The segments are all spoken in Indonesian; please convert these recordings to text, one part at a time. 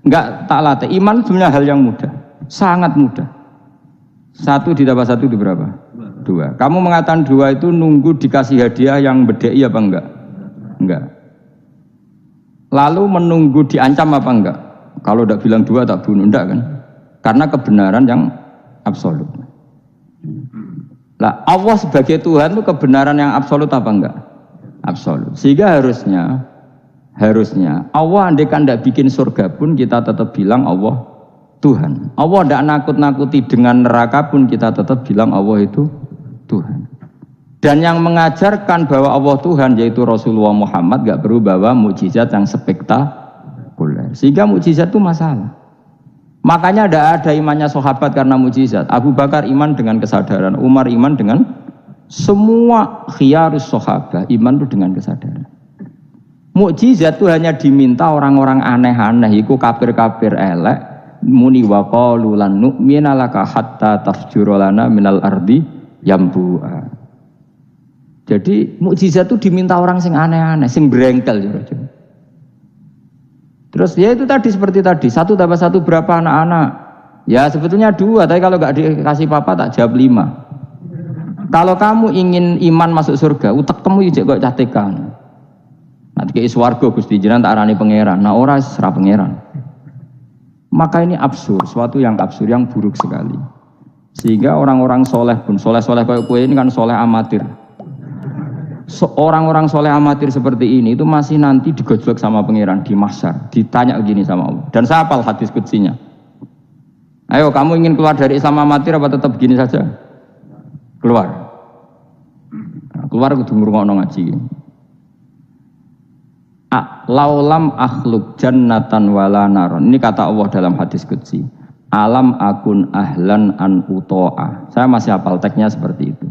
Enggak tak latih. Iman sebenarnya hal yang mudah, sangat mudah. 1 ditambah 1 itu berapa? 2. Kamu mengatakan 2 itu nunggu dikasih hadiah yang bedai apa enggak? Enggak. Lalu menunggu diancam apa enggak? Kalau tidak bilang 2 tak bunuh, enggak kan? Karena kebenaran yang absolut. Lah Allah sebagai Tuhan itu kebenaran yang absolut apa enggak? Absolut. Sehingga harusnya Allah andaikan tidak bikin surga pun kita tetap bilang Allah Tuhan. Allah tidak nakut-nakuti dengan neraka pun kita tetap bilang Allah itu Tuhan. Dan yang mengajarkan bahwa Allah Tuhan yaitu Rasulullah Muhammad gak perlu bawa mukjizat yang spektakuler. Sehingga mukjizat itu masalah. Makanya tidak ada imannya sahabat karena mukjizat. Abu Bakar iman dengan kesadaran, Umar iman dengan semua khiyarus sahabat iman itu dengan kesadaran. Mukjizat itu hanya diminta orang-orang aneh-aneh, iku kafir-kafir elek, muni wa qalu lan nu'mina laka hatta tafjura lana minal ardi yambu'a. Jadi mukjizat itu diminta orang sing aneh-aneh, sing brengkel. Terus ya itu tadi seperti tadi, 1 tambah 1 berapa anak-anak? Ya sebetulnya 2, tapi kalau nggak dikasih papa tak jawab 5. Kalau kamu ingin iman masuk surga, utek kamu ijek kok catekan. Nanti ke swarga Gusti jenengan tak arani pangeran. Nah ora serah pangeran. Maka ini absurd, suatu yang absurd, yang buruk sekali. Sehingga orang-orang soleh pun, soleh-soleh kayak kue ini kan soleh amatir. Orang-orang soleh amatir seperti ini itu masih nanti digojlok sama pangeran di mahsyar, ditanya begini sama Allah. Dan saya hafal hadis qudsinya. Ayo kamu ingin keluar dari Islam amatir apa tetap begini saja? Keluar. Nah, keluar kudu ngrungokno ngaji. Laulam akhluk jannatan wala naron. Ini kata Allah dalam hadis qudsi. Alam akun ahlan an uto'ah. Saya masih hafal teksnya seperti itu.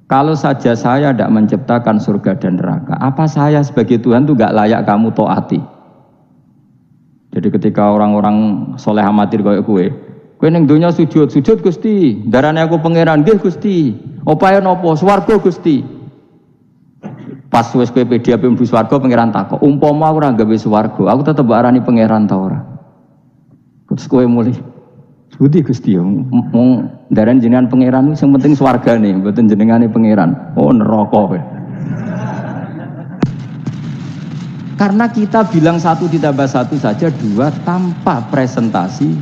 Kalau saja saya tidak menciptakan surga dan neraka, apa saya sebagai Tuhan itu gak layak kamu taati? Jadi ketika orang-orang soleh amatir kayak kue ning donya sujud Gusti, darane aku pangeran nggih Gusti. Opae napa? Swarga Gusti. Pas wis kowe pede ape mlebu swarga pangeran takok, umpama aku ora gawe swarga, aku tetep arani pangeran ta ora? Terus kowe mulih Budi Gusti, wong ndaran jenengan pangeran sing penting swargane, mboten jenengane pangeran. Oh neraka kowe. Karena kita bilang 1 ditambah 1 saja 2 tanpa presentasi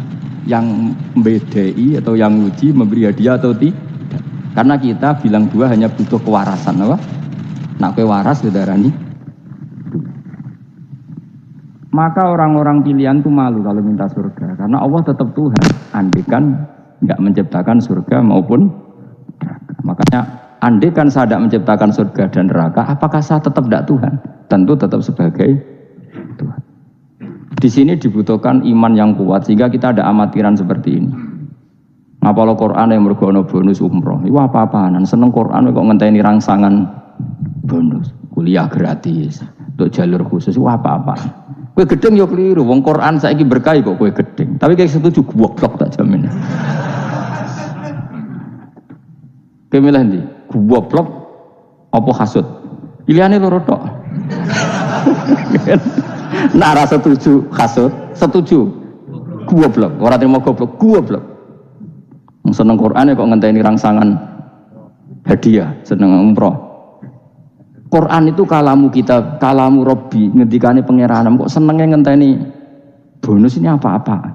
yang membedai atau yang uji memberi hadiah atau tidak. Karena kita bilang 2 hanya butuh kewarasan, apa? Nak kowe waras darani. Maka orang-orang pilihan itu malu kalau minta surga, karena Allah tetap Tuhan. Andikan nggak menciptakan surga maupun neraka. Makanya andikan saya tidak menciptakan surga dan neraka, apakah saya tetap tidak Tuhan? Tentu tetap sebagai Tuhan. Di sini dibutuhkan iman yang kuat sehingga kita ada amatiran seperti ini. Ngapalo Quran yang mergono bonus umroh, itu apa-apaan? Seneng Quran kok ngenteni rangsangan bonus, kuliah gratis, untuk jalur khusus, itu apa-apa. Kue gedeng ya keliru, wong Quran saiki berkah kok kue gedeng. Tapi kayak setuju goblok tak jamin. Kemilah ndi? Goblok apa hasud? Pilihane loro tok. Nah rasa setuju hasud, setuju goblok. Ora terima goblok. Wong seneng Quran kok ngenteni rangsangan hadiah, seneng umroh. Quran itu kalamu kita, kalamu Robbi, ngendikane pangeran, kok senengnya ngenteni bonus ini apa-apa.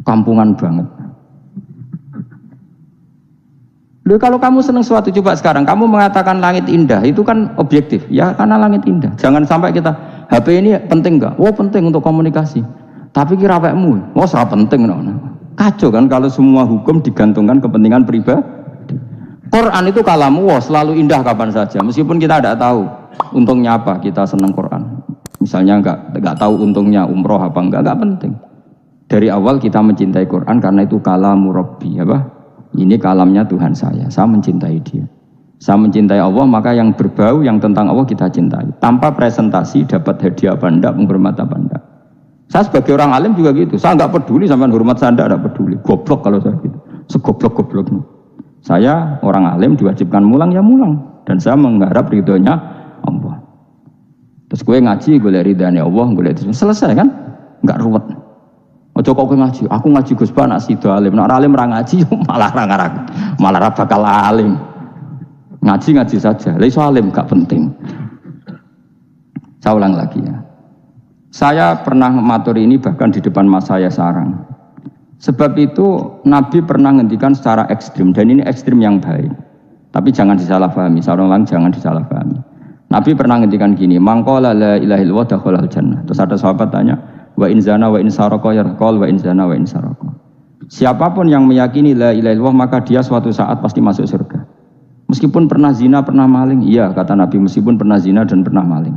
Kampungan banget. Loh, kalau kamu seneng sesuatu, coba sekarang kamu mengatakan langit indah, itu kan objektif, ya karena langit indah. Jangan sampai kita, HP ini penting enggak? Oh penting untuk komunikasi. Tapi kira awakmu, oh sangat penting. Kacau kan kalau semua hukum digantungkan kepentingan pribadi. Quran itu kalamu selalu indah kapan saja, meskipun kita tidak tahu untungnya apa kita senang Quran. Misalnya nggak tahu untungnya umroh apa nggak penting. Dari awal kita mencintai Quran karena itu kalamu Rabbi, apa? Ini kalamnya Tuhan saya mencintai dia. Saya mencintai Allah, maka yang berbau yang tentang Allah kita cintai. Tanpa presentasi dapat hadiah apa enggak, menghormat apa enggak. Saya sebagai orang alim juga gitu. Saya nggak peduli sama hormat saya enggak peduli. Goblok kalau saya gitu. Segoblok-gobloknya. Saya orang alim diwajibkan mulang ya mulang, dan saya mengharap ridhonya Allah. Terus gue ngaji, golek ridhane Allah, golek itu selesai kan? Enggak ruwet. Ojo kok ngaji, aku ngaji Gus Ba nak sida alim, nak alim ra ngaji malah ra ngarang, malah ra bakal alim. Ngaji saja, lha iso alim gak penting. Saya ulang lagi ya. Saya pernah maturi ini bahkan di depan mas saya sarang. Sebab itu Nabi pernah ngendikan secara ekstrim, dan ini ekstrim yang baik. Tapi jangan disalahpahami, saya ulang jangan disalahpahami. Nabi pernah ngendikan gini, mangqala la ilaha illallah dakhalal jannah. Terus ada sahabat tanya, wa in zana wa in saraka yarqal wa in zana wa in saraka. Siapapun yang meyakini la ilaha illallah maka dia suatu saat pasti masuk surga. Meskipun pernah zina, pernah maling, iya kata Nabi, meskipun pernah zina dan pernah maling.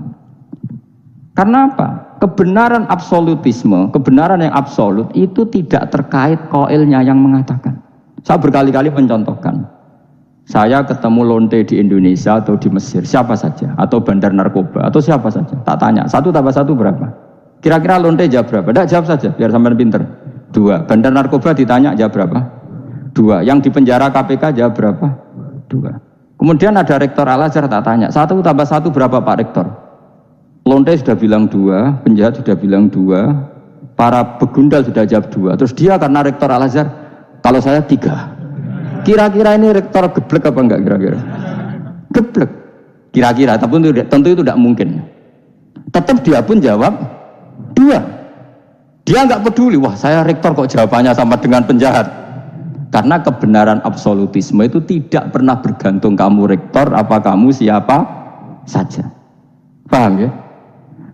Karena apa? Kebenaran absolutisme, kebenaran yang absolut itu tidak terkait qailnya yang mengatakan. Saya berkali-kali mencontohkan. Saya ketemu lonte di Indonesia atau di Mesir, siapa saja, atau bandar narkoba, atau siapa saja. Tak tanya, 1 tambah 1 berapa? Kira-kira lonte jawab berapa? Tidak, jawab saja, biar sampai pinter. 2. Bandar narkoba ditanya jawab berapa? 2. Yang di penjara KPK jawab berapa? 2. Kemudian ada rektor Al-Azhar, tak tanya, 1 tambah 1 berapa Pak Rektor? Lonte sudah bilang 2, penjahat sudah bilang 2, para begundal sudah jawab 2. Terus dia karena rektor Al-Azhar, kalau saya 3. Kira-kira ini rektor geblek apa enggak kira-kira? Geblek. Kira-kira, tapi tentu itu tidak mungkin. Tetap dia pun jawab 2. Dia enggak peduli, wah saya rektor kok jawabannya sama dengan penjahat. Karena kebenaran absolutisme itu tidak pernah bergantung kamu rektor, apa kamu siapa saja. Paham ya?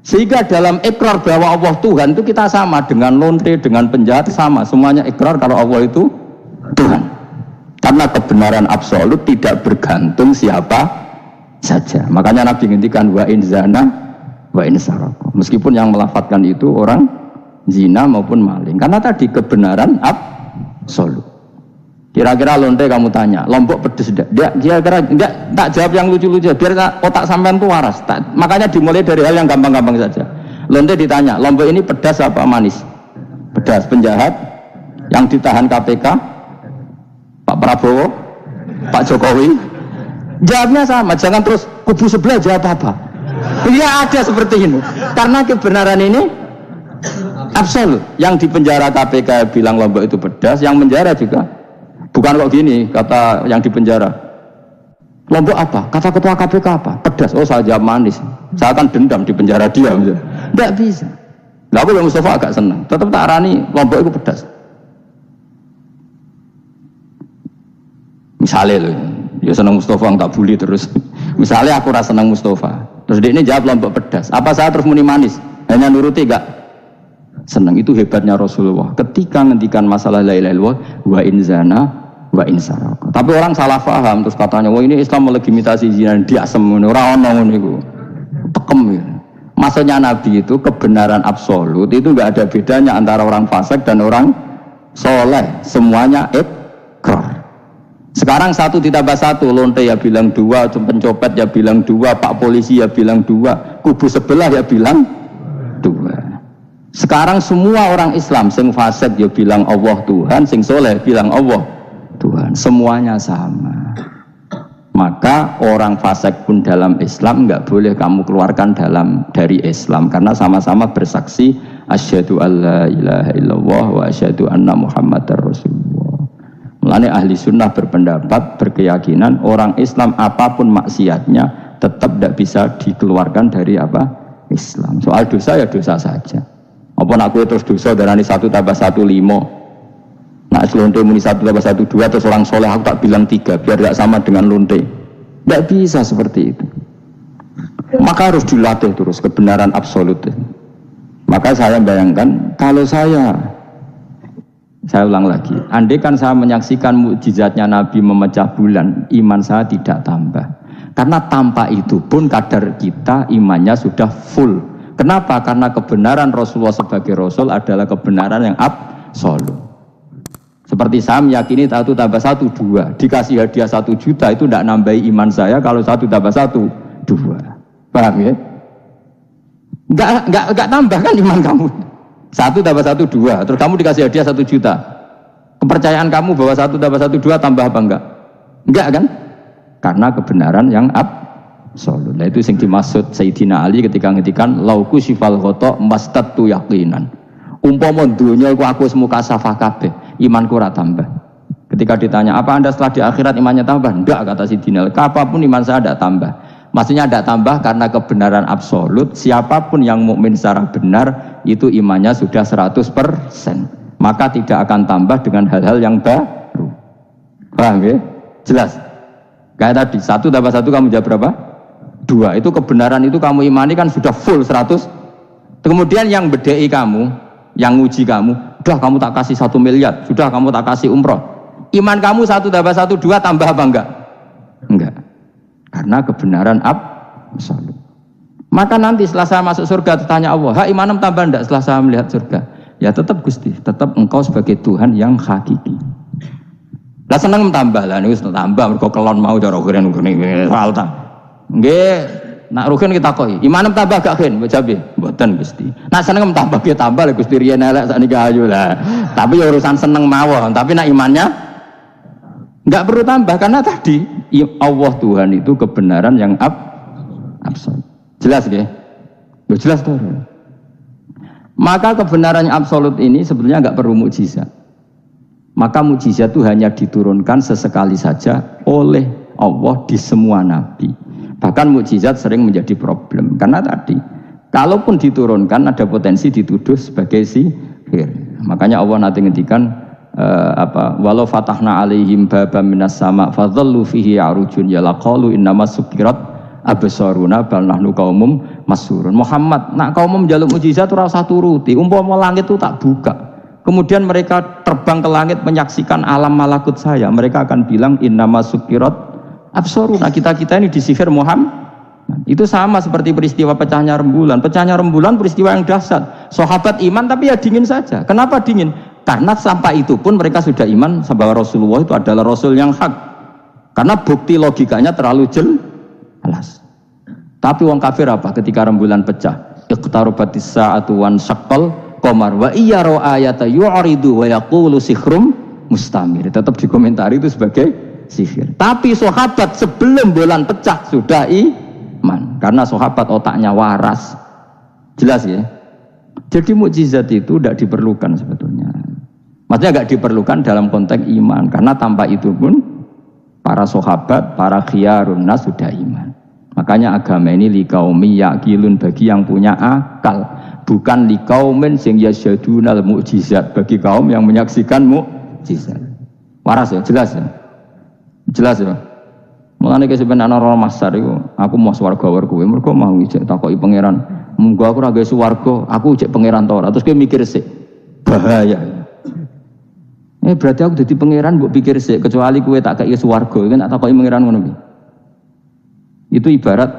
Sehingga dalam ikrar bahwa Allah Tuhan itu kita sama dengan lonte, dengan penjahat sama. Semuanya ikrar kalau Allah itu Tuhan. Karena kebenaran absolut tidak bergantung siapa saja. Makanya Nabi ngendikan wa in zana wa in saraka. Meskipun yang melafadzkan itu orang zina maupun maling. Karena tadi kebenaran absolut. Kira-kira lonte kamu tanya, Lombok pedes enggak? Dia kira enggak, tak jawab yang lucu-lucu biar otak sampean tuh waras. Makanya dimulai dari hal yang gampang-gampang saja. Lonte ditanya, Lombok ini pedas apa manis? Pedas. Penjahat yang ditahan KPK, Pak Prabowo, Pak Jokowi. Jawabnya sama, jangan terus kubu sebelah jawab apa. Iya ada seperti ini. Karena kebenaran ini absolut. Yang di penjara KPK bilang Lombok itu pedas, yang penjara juga. Bukan kok gini, kata yang di penjara. Lombok apa? Kata ketua KPK apa? Pedas. Oh saya jawab manis. Saya akan dendam di penjara dia. Tidak bisa. Lah aku yang Mustafa agak senang. Tetap tak arani Lombok itu pedas. Misalnya loh, ya senang Mustafa yang tak bully terus. Misalnya aku rasa senang Mustafa. Terus dia ini jawab Lombok pedas. Apa saya terus muni manis? Hanya nuruti gak? Senang. Itu hebatnya Rasulullah. Ketika ngendikan masalah la ilaha illallah wa in zana wa in saraka. Tapi orang salah paham terus katanya, wah ini Islam melegitimasi zina, dia semen ora ono ngono iku. Tekem ya. Maksudnya Nabi itu kebenaran absolut itu enggak ada bedanya antara orang fasik dan orang soleh. Semuanya ikrar. Sekarang 1 ditambah 1, lonte ya bilang 2, pencopet ya bilang 2, Pak Polisi ya bilang 2, kubu sebelah ya bilang 2. Sekarang semua orang Islam sing fasik ya bilang Allah Tuhan, sing soleh bilang Allah Tuhan, semuanya sama. Maka orang fasik pun dalam Islam enggak boleh kamu keluarkan dari Islam karena sama-sama bersaksi asyhadu alla ilaha illallah wa asyhadu anna muhammadar rasulullah. Mulane ahli sunnah berpendapat, berkeyakinan orang Islam apapun maksiatnya tetap tidak bisa dikeluarkan dari apa? Islam. Soal dosa ya dosa saja. Apa nak kowe terus dosa darani 1 tambah 1 5. Nak lonte muni 1 tambah 1 2 terus orang soleh aku tak bilang 3 biar tidak sama dengan lonte. Tidak bisa seperti itu. Maka harus dilatih terus kebenaran absolut. Maka saya bayangkan kalau saya ulang lagi, andai kan saya menyaksikan mukjizatnya Nabi memecah bulan, iman saya tidak tambah. Karena tanpa itu pun kadar kita imannya sudah full. Kenapa? Karena kebenaran Rasulullah sebagai Rasul adalah kebenaran yang absolut. Seperti saya meyakini 1 tambah 1 2. Dikasih hadiah 1 juta itu tidak nambahi iman saya kalau 1 tambah 1 2. Paham ya? Enggak tambah kan iman kamu. 1 tambah 1 2. Terus kamu dikasih hadiah 1 juta. Kepercayaan kamu bahwa 1 tambah 1 2 tambah apa enggak? Enggak kan? Karena kebenaran yang absolut. absolut. Nah itu yang dimaksud Sayyidina Ali ketika ngendikan lauku sifal ghata mastatu yaqinan. Umpama dunya iku aku semuka safah kabeh, imanku ora tambah. Ketika ditanya, apa Anda setelah di akhirat imannya tambah? Enggak, kata Sayyidina Ali. Apapun iman saya tidak tambah. Maksudnya tidak tambah karena kebenaran absolut. Siapapun yang mukmin secara benar itu imannya sudah 100%. Maka tidak akan tambah dengan hal-hal yang baru. Paham ya? Jelas. Kayak tadi, 1 tambah 1 kamu jawab berapa? 2. Itu kebenaran itu kamu imani kan sudah full 100. Kemudian yang bedai kamu, yang nguji kamu, udah kamu tak kasih 1 miliar, sudah kamu tak kasih umroh. Iman kamu 1 tambah 1, 2 tambah apa enggak? Enggak. Karena kebenaran absolut. Maka nanti setelah saya masuk surga tanya Allah, ha imanem tambah enggak setelah saya melihat surga? Ya tetap Gusti, tetap engkau sebagai Tuhan yang hakiki. Lah seneng tambah lah, niku tambah mergo kelon mau cara keren soal ta. Nggih, nak rugen kita koi. Imanem tambah gak ken, jabe. Mboten Gusti. Nak seneng tambah ki tambah lah Gusti riyen elek sakniki ayu lah. Tapi ya urusan seneng mawon, tapi nak imannya enggak perlu tambah karena tadi Allah Tuhan itu kebenaran yang absolut. Jelas nggih? Jelas toh. Maka kebenaran yang absolut ini sebetulnya enggak perlu mukjizat. Maka mukjizat itu hanya diturunkan sesekali saja oleh Allah di semua nabi. Bahkan mukjizat sering menjadi problem karena tadi kalaupun diturunkan ada potensi dituduh sebagai sihir. Makanya Allah nanti ngendikan walau fatahna alaihim babam minas sama fadhallu fihi arujun ya laqalu innamas sukirat absaruna bal nahnu qaumum masurun. Muhammad nak kaum njaluk mukjizat ora usah turuti, umpama langit itu tak buka. Kemudian mereka terbang ke langit menyaksikan alam malakut saya. Mereka akan bilang innama sukirat absaruna. Kita ini disihir Muhammad. Itu sama seperti peristiwa pecahnya rembulan. Pecahnya rembulan peristiwa yang dahsyat. Sahabat iman tapi ya dingin saja. Kenapa dingin? Karena sampai itu pun mereka sudah iman bahwa Rasulullah itu adalah Rasul yang hak. Karena bukti logikanya terlalu jelas. Tapi wong kafir apa? Ketika rembulan pecah, iqtarabatis sa'atu wan syaqqal qamar wa iyyaru ayata yu'ridu wa yaqulu sikhrum mustamir. Tetap dikomentari itu sebagai sihir. Tapi sahabat sebelum bulan pecah sudah iman karena sahabat otaknya waras. Jelas ya? Jadi mukjizat itu tidak diperlukan sebetulnya. Maksudnya tidak diperlukan dalam konteks iman karena tanpa itu pun para sahabat, para khiyarun nas sudah iman. Makanya agama ini liqaumi yaqilun bagi yang punya akal. Bukan liqaumin sing yasyadunal mukjizat bagi kaum yang menyaksikan mukjizat. Waras ya, jelas ya. Jelas ya. Mulane sebenarnya ana masar iku, aku mau swarga war kowe, mergo mau ijek takoki pangeran. Munggo aku ora gawe swarga, aku ijek pangeran ta ora. Terus kowe mikir sik. Bahaya. Berarti aku dadi pangeran mbok pikir sik, kecuali kowe tak kei swarga, kan tak takoki pangeran ngono kuwi. Itu ibarat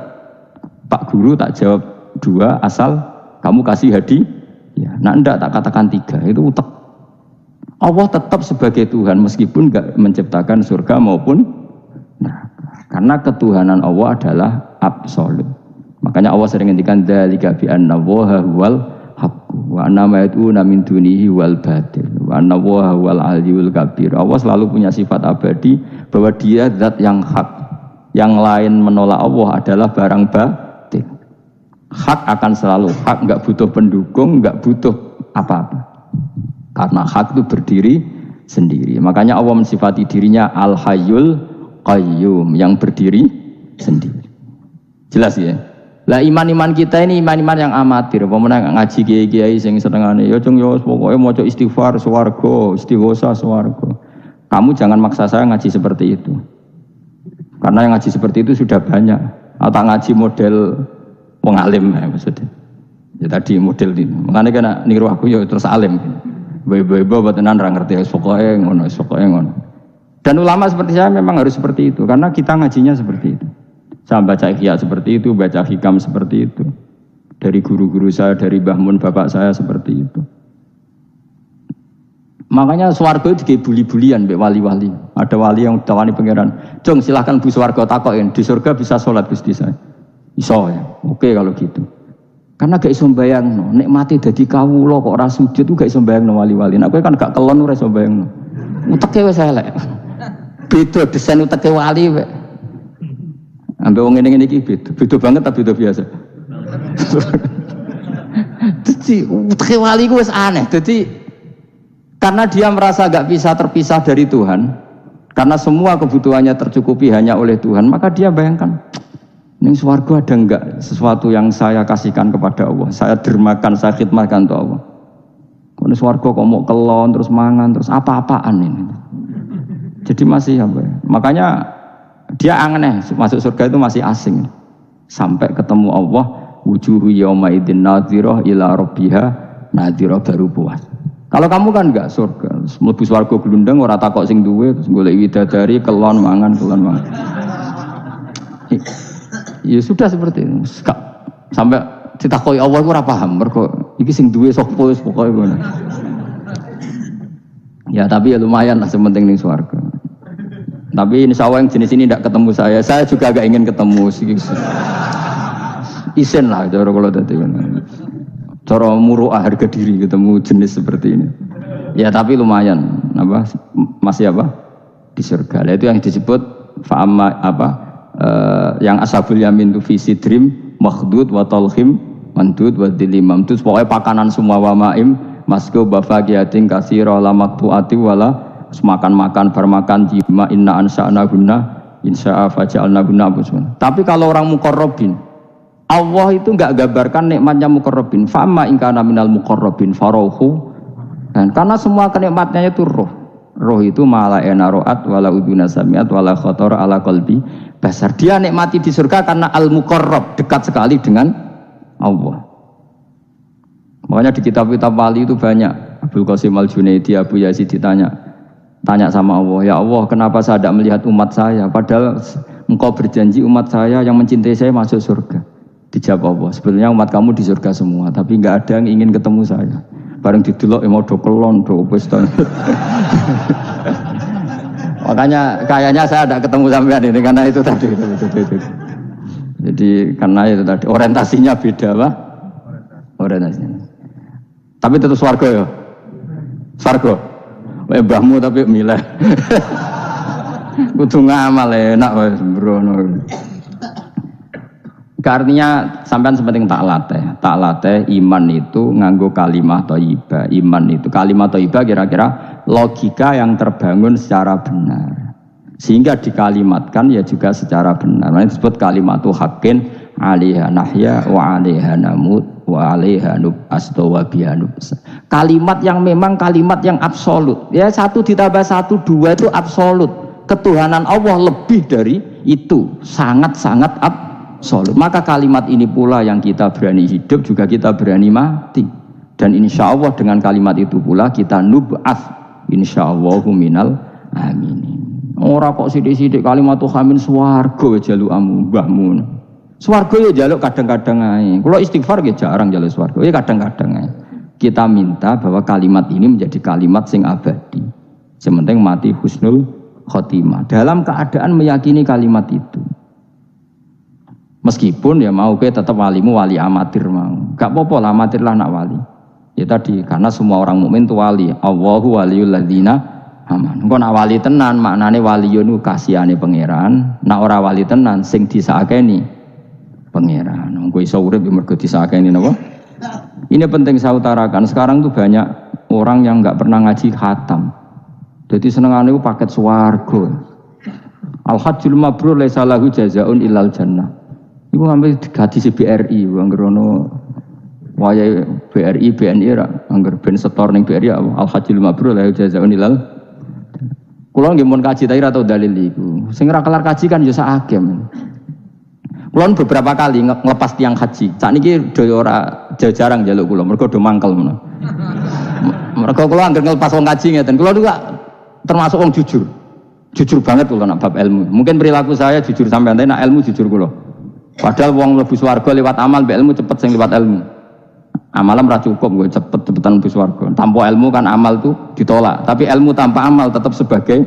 Pak Guru tak jawab 2 asal kamu kasih hadiah, ya. Nah enggak tak katakan 3, itu utek. Allah tetap sebagai Tuhan meskipun enggak menciptakan surga maupun neraka. Karena ketuhanan Allah adalah absolut. Makanya Allah sering ngendikan dzalika bi anna Allaha huwal haqq wa anna ma yad'una min dunihi wal batil wa anna Allaha huwal aliyyul kabir. Allah selalu punya sifat abadi bahwa Dia zat yang hak. Yang lain menolak Allah adalah barang batil. Hak akan selalu hak, enggak butuh pendukung, enggak butuh apa-apa. Karena hak itu berdiri sendiri. Makanya Allah mensifati dirinya Al-Hayyul Qayyum, yang berdiri sendiri. Jelas ya? Lah iman-iman kita ini iman-iman yang amatir. Pemenang ngaji kiai-kiai sing senengane ya jeng yo pokoke maca istighfar swarga, istighosa swarga. Kamu jangan maksa saya ngaji seperti itu. Karena yang ngaji seperti itu sudah banyak. Atau ngaji model wong alim ya maksudnya. Ya tadi model ini. Makanya kena niru aku ya terus alim. Ibu-ibu tenan ra ngerti pokoke ngono, pokoke ngono. Dan ulama seperti saya memang harus seperti itu karena kita ngajinya seperti itu. Saya baca ihya seperti itu, baca hikam seperti itu. Dari guru-guru saya, dari Mbah Mun bapak saya seperti itu. Makanya swarga itu dibuli-bulian mbek wali-wali. Ada wali yang tawani pangeran, "Jong silahkan bu swarga takokin, di surga bisa sholat Gusti saya." Iso ya. Oke kalau gitu. Karena gak iso mbayangno, nek mati dadi kawula kok ora sujud ku gak iso mbayangno wali-wali. Nek kowe kan gak kelon ora iso mbayangno. Uteke wis elek. Beda desain uteke wali. Ambek wong ngene-ngene iki beda banget tapi beda biasa. Jadi wali ku wis aneh. Jadi karena dia merasa gak bisa terpisah dari Tuhan, karena semua kebutuhannya tercukupi hanya oleh Tuhan, maka dia bayangkan, ning swarga ada enggak sesuatu yang saya kasihkan kepada Allah, saya dermakan, saya khidmatkan untuk Allah. Ning swarga kok mau kelon terus mangan terus apa-apaan ini. Jadi masih apa ya? Makanya dia aneh masuk surga itu masih asing. Sampai ketemu Allah, wujuhu yauma idzin nadhirah ila rabbiha nadhirah, baru puas. Kalau kamu kan enggak surga, mlebu swarga glundeng ora takok sing duwe, terus golek widadari kelon mangan. Ya sudah seperti itu. Sampai ditakoki Allah iku ora paham, mergo iki sing duwe sapa wis pokoke ngono. Ya tapi ya lumayan lah, sementing ning swarga. Tapi insya Allah yang jenis ini tidak ketemu saya juga agak ingin ketemu sih. Isen lah cara kalau tadi cara muruah harga diri ketemu jenis seperti ini. Ya tapi lumayan apa masih apa di surga. Nah, itu yang disebut fa'ama apa yang ashabul yamin tu fi sidrim makhdud wa talhim mandud wa dilimam. Itu pokoknya pakanan semua wa ma'im masku bafaqiyatin katsira la maqtu'ati wala makan bermakan jima inna ansa'na guna insya'a faja'alna guna. Tapi kalau orang muqarrabin, Allah itu enggak gambarkan nikmatnya muqarrabin. Fa'amma in kana minal muqarrabin farauhu. Dan karena semua kenikmatnya itu roh. Roh itu mala ena ro'at wala uduna samiat wala khotor ala qalbi basar. Dia nikmati di surga karena al-muqarrab, dekat sekali dengan Allah. Makanya di kitab-kitab wali itu banyak. Abdul Qasim Al-Junaidi, Abu Yazid tanya sama Allah, ya Allah kenapa saya tidak melihat umat saya, padahal engkau berjanji umat saya yang mencintai saya masuk surga. Dijawab Allah, sebenarnya umat kamu di surga semua, tapi nggak ada yang ingin ketemu saya. Bareng didelok mau do kelon do pesta. Makanya kayaknya saya tidak ketemu sampean ini karena itu tadi. Jadi karena itu tadi orientasinya beda, Pak. Orientasinya. Tapi tetap swarga ya. Swarga. Mbahmu tapi milih. Kudu ngamal enak wis mbrono. Artinya sampean sepenting tak latih iman itu nganggo kalimah thayyibah. Iman itu kalimah thayyibah kira-kira logika yang terbangun secara benar. Sehingga dikalimatkan ya juga secara benar. Nah, disebut kalimatu haqqin 'alaiha nahya wa 'alaiha namut wa 'alaiha nub'asta wa biha nub'asa. Kalimat yang memang kalimat yang absolut. Ya 1 ditambah 1 2 itu absolut. Ketuhanan Allah lebih dari itu, sangat-sangat absolut. Maka kalimat ini pula yang kita berani hidup juga kita berani mati. Dan insya Allah dengan kalimat itu pula kita nub'ats insyaallahu minal aminin. Ora kok sithik-sithik kalimat hamin swarga jalukamu mbahmu. Swarga ya jaluk kadang-kadang ae. Kalau istighfar ya jarang jaluk swarga. Ya kadang-kadang ae. Kita minta bahwa kalimat ini menjadi kalimat sing abadi. Sementing mati husnul khotimah. Dalam keadaan meyakini kalimat itu. Meskipun ya mau ke tetap walimu wali amatir mau. Gak apa-apa lah amatir lah nak wali. Ya tadi karena semua orang mukmin itu wali. Allahu waliyul ladzina aman. Engko nak wali tenan maknane waliyun ku kasihane pangeran. Nak ora wali tenan sing disakeni pangeran. Engko iso urip mergo disakeni napa? Ini penting saya utarakan. Sekarang tuh banyak orang yang enggak pernah ngaji khatam. Jadi senengane ku paket swarga. Al-hajjul mabrur laisa lahu jazaa'un illal jannah. Iku ngambil hadis BRI, anggerono wayahe BRI BNI ra angger ben setor ning BRI al-hajjul mabrur lahu jazaa'un illal. Kula nggih mun kaji tapi ra tau dalil iku. Sing ora kelar kaji kan yo sak agem. Kula beberapa kali ngelepas tiang haji. Sakniki do ora jarang njaluk kula, mergo do mangkel ngono. Mergo kula angger ngelepas wong kaji ngeten. Kula juga termasuk wong jujur. Jujur banget kula nak bab ilmu. Mungkin perilaku saya jujur sampean, tapi nak ilmu jujur kula. Padahal wong mlebu swarga lewat amal, mbek ilmu cepet sing lewat ilmu. Amalan ora cukup gue cepet-cepetan mlebu swarga. Tanpa ilmu kan amal tuh ditolak, tapi ilmu tanpa amal tetap sebagai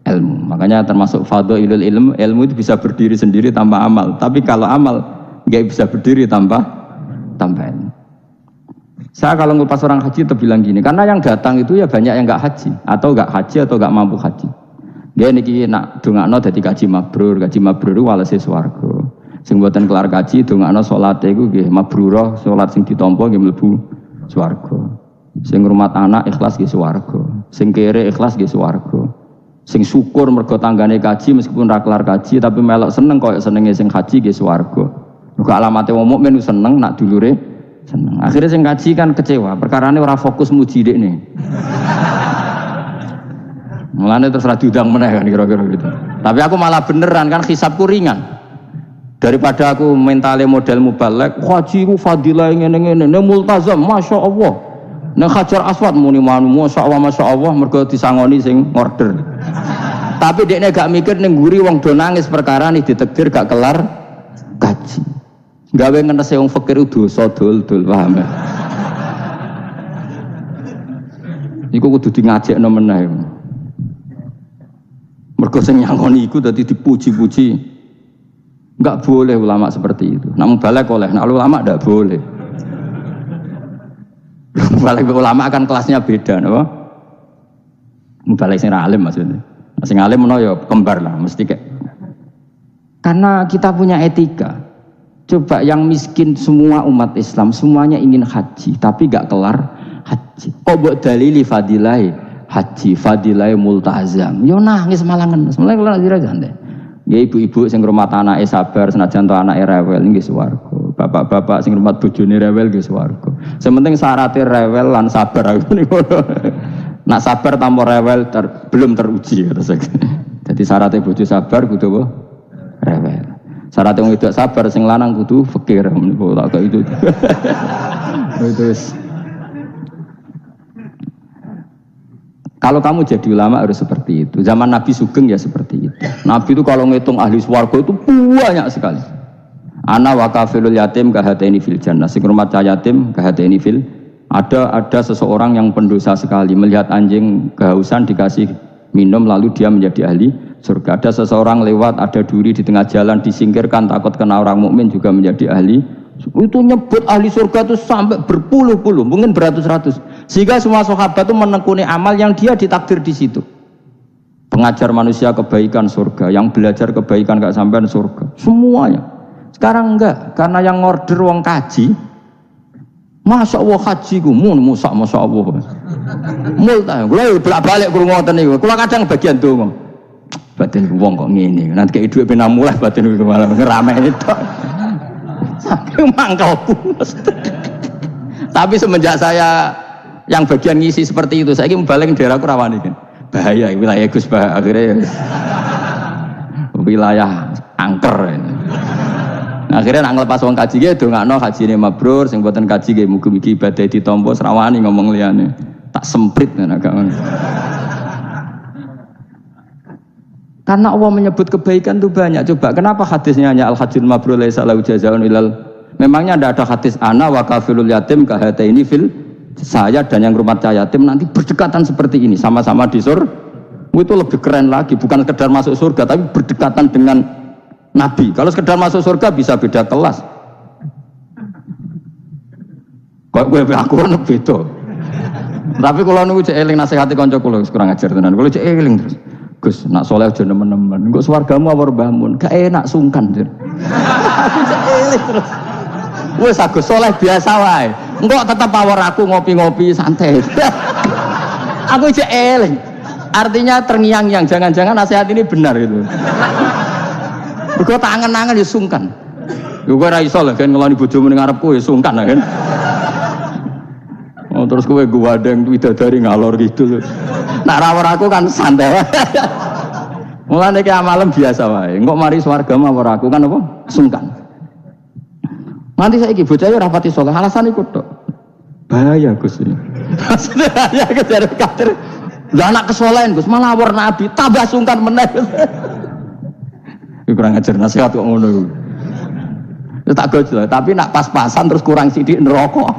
ilmu. Makanya termasuk fadhailul ilmu itu bisa berdiri sendiri tanpa amal. Tapi kalau amal enggak bisa berdiri tanpa ilmu. Saya kalau ngupas orang haji itu bilang gini, karena yang datang itu ya banyak yang enggak haji atau enggak mampu haji. Nggih niki nak dongakno dadi kaji mabrur iku walese swarga. Sing mboten kelar kaji dongakno salate iku nggih mabrurah, salat sing ditampa nggih mlebu swarga. Sing ngrumat anak ikhlas nggih swarga. Sing kere ikhlas nggih swarga. Sing syukur mergo tanggane kaji meskipun ra kelar kaji tapi melok seneng koyo senenge sing kaji nggih swarga. Mergo alamate wong mukmin seneng nak dulure seneng. Akhirnya sing kaji kan kecewa, perkarane ora fokus muji dekne. Mulane terus ra diundang meneh kan kira-kira gitu. Tapi aku malah beneran kan hisabku ringan. Daripada aku mentale model mubalek, haji ku fadilah ngene-ngene, ne multazam masyaallah. Nek Hajar Aswad muni manu masyaallah mergo disangoni sing order. Tapi dekne gak mikir ning nguri wong do nangis perkara nih ditakdir gak kelar kaji. Gawe ngenese wong fakir dosa dul-dul paham. Iku kudu di ngajekno meneh. Mergo sing nyangoni iku dadi dipuji-puji. Enggak boleh ulama seperti itu. Namun balik oleh, nah ulama enggak boleh. Balik ulama kan kelasnya beda, napa? Balik sing alim maksudnya. Sing alim menawa ya kembar lah, mesti kayak. Karena kita punya etika. Coba yang miskin semua umat Islam semuanya ingin haji, tapi gak kelar haji. Kok mbok dalili fadilai haji, fadilai multazam. Yo nangis malangen, mulai kelar santai. Ya ibu-ibu sing ngrumat anake sabar senajan to anake rewel nggih swarga. Bapak-bapak sing ngrumat bojone rewel nggih swarga. Sementing syaratnya rewel lan sabar aku niku. Nak sabar tanpa rewel belum teruji terus. Jadi syaratnya bojo sabar kudu apa? Rewel. Syaratnya wong wedok sabar sing lanang kudu fakir niku tak kok itu. Terus kalau kamu jadi ulama harus seperti itu. Zaman Nabi Sugeng ya seperti itu. Nabi itu kalau ngitung ahli swarga itu banyak sekali. Ana wa kafilul yatim kahataini fil jannah. Sing ngrumat yatim kahataini fil. Ada seseorang yang pendosa sekali melihat anjing kehausan dikasih minum lalu dia menjadi ahli surga. Ada seseorang lewat ada duri di tengah jalan disingkirkan takut kena orang mukmin juga menjadi ahli. Itu nyebut ahli surga itu sampai berpuluh-puluh, mungkin beratus-ratus. Sehingga semua sahabat itu menekuni amal yang dia ditakdir di situ. Pengajar manusia kebaikan surga, yang belajar kebaikan gak sampean surga, semuanya. Sekarang enggak, karena yang order wong kaji. Masya Allah haji ku, masya Allah. Multa, kalau bolak-balik kurang ngoten niku, kalau kadang bagian donga. Batin wong kok ngene, nanti kayak duit pena mulai batin itu malah ngeramai itu. Sampai mangkalku. Tapi semenjak saya yang bagian ngisi seperti itu, saya ingin balik daerahku rawan ini. Bahaya wilayah Gus Bah akhirnya wilayah angker. Akhirnya nak ngelepas wong kaji ge dongakno hajine mabrur sing mboten kaji ge mugi-mugi ibadah ditampa serawani ngomong liyane. Tak semprit agak. Karena Allah menyebut kebaikan itu banyak. Coba kenapa hadisnya hanya al-hajjul mabrur laisa lahu jazaa'un ilal. Memangnya tidak ada hadis ana wa kafilul yatim kahataini fil. Saya dan yang rumah yatim nanti berdekatan seperti ini sama-sama di surga. Itu lebih keren lagi, bukan sekedar masuk surga tapi berdekatan dengan Nabi. Kalau sekedar masuk surga bisa beda kelas. Kok gue aku kan beda. Tapi kalau nunggu cek eling nasihati kanca kula kurang ajar tenan. Kalau cek eling terus, Gus, nak soleh aja nemen-nemen. Engko swargamu apa mbahmu? Gak enak sungkan, Jar. Aku cek eling terus. Wes Agus soleh biasa wae. Engko tetep awor aku ngopi-ngopi santai. Aku cek eling. Artinya terngiang-ngiang, jangan-jangan nasihat ini benar gitu. Gue tangan-tangan ya sungkan. Gue ra iso lah kan ngeloni bojomu ning ngarepku ya sungkan lah kan. Oh terus gue adeng widadari ngalor gitu. Nak rawor aku kan santai. Mulane ki amalem biasa wae. Engko mari swarga mawar aku kan apa? Sungkan. Nanti saiki bocah ya rapati saleh alasan iku tok. Bahaya Gus ini. Ya kejar kader. Lah anak kesolehan Gus malah awor Nabi tambah sungkan meneh. Kurang ajar nasihat kok ngono. Ya tak gojol, tapi nak pas-pasan terus kurang sithik neraka.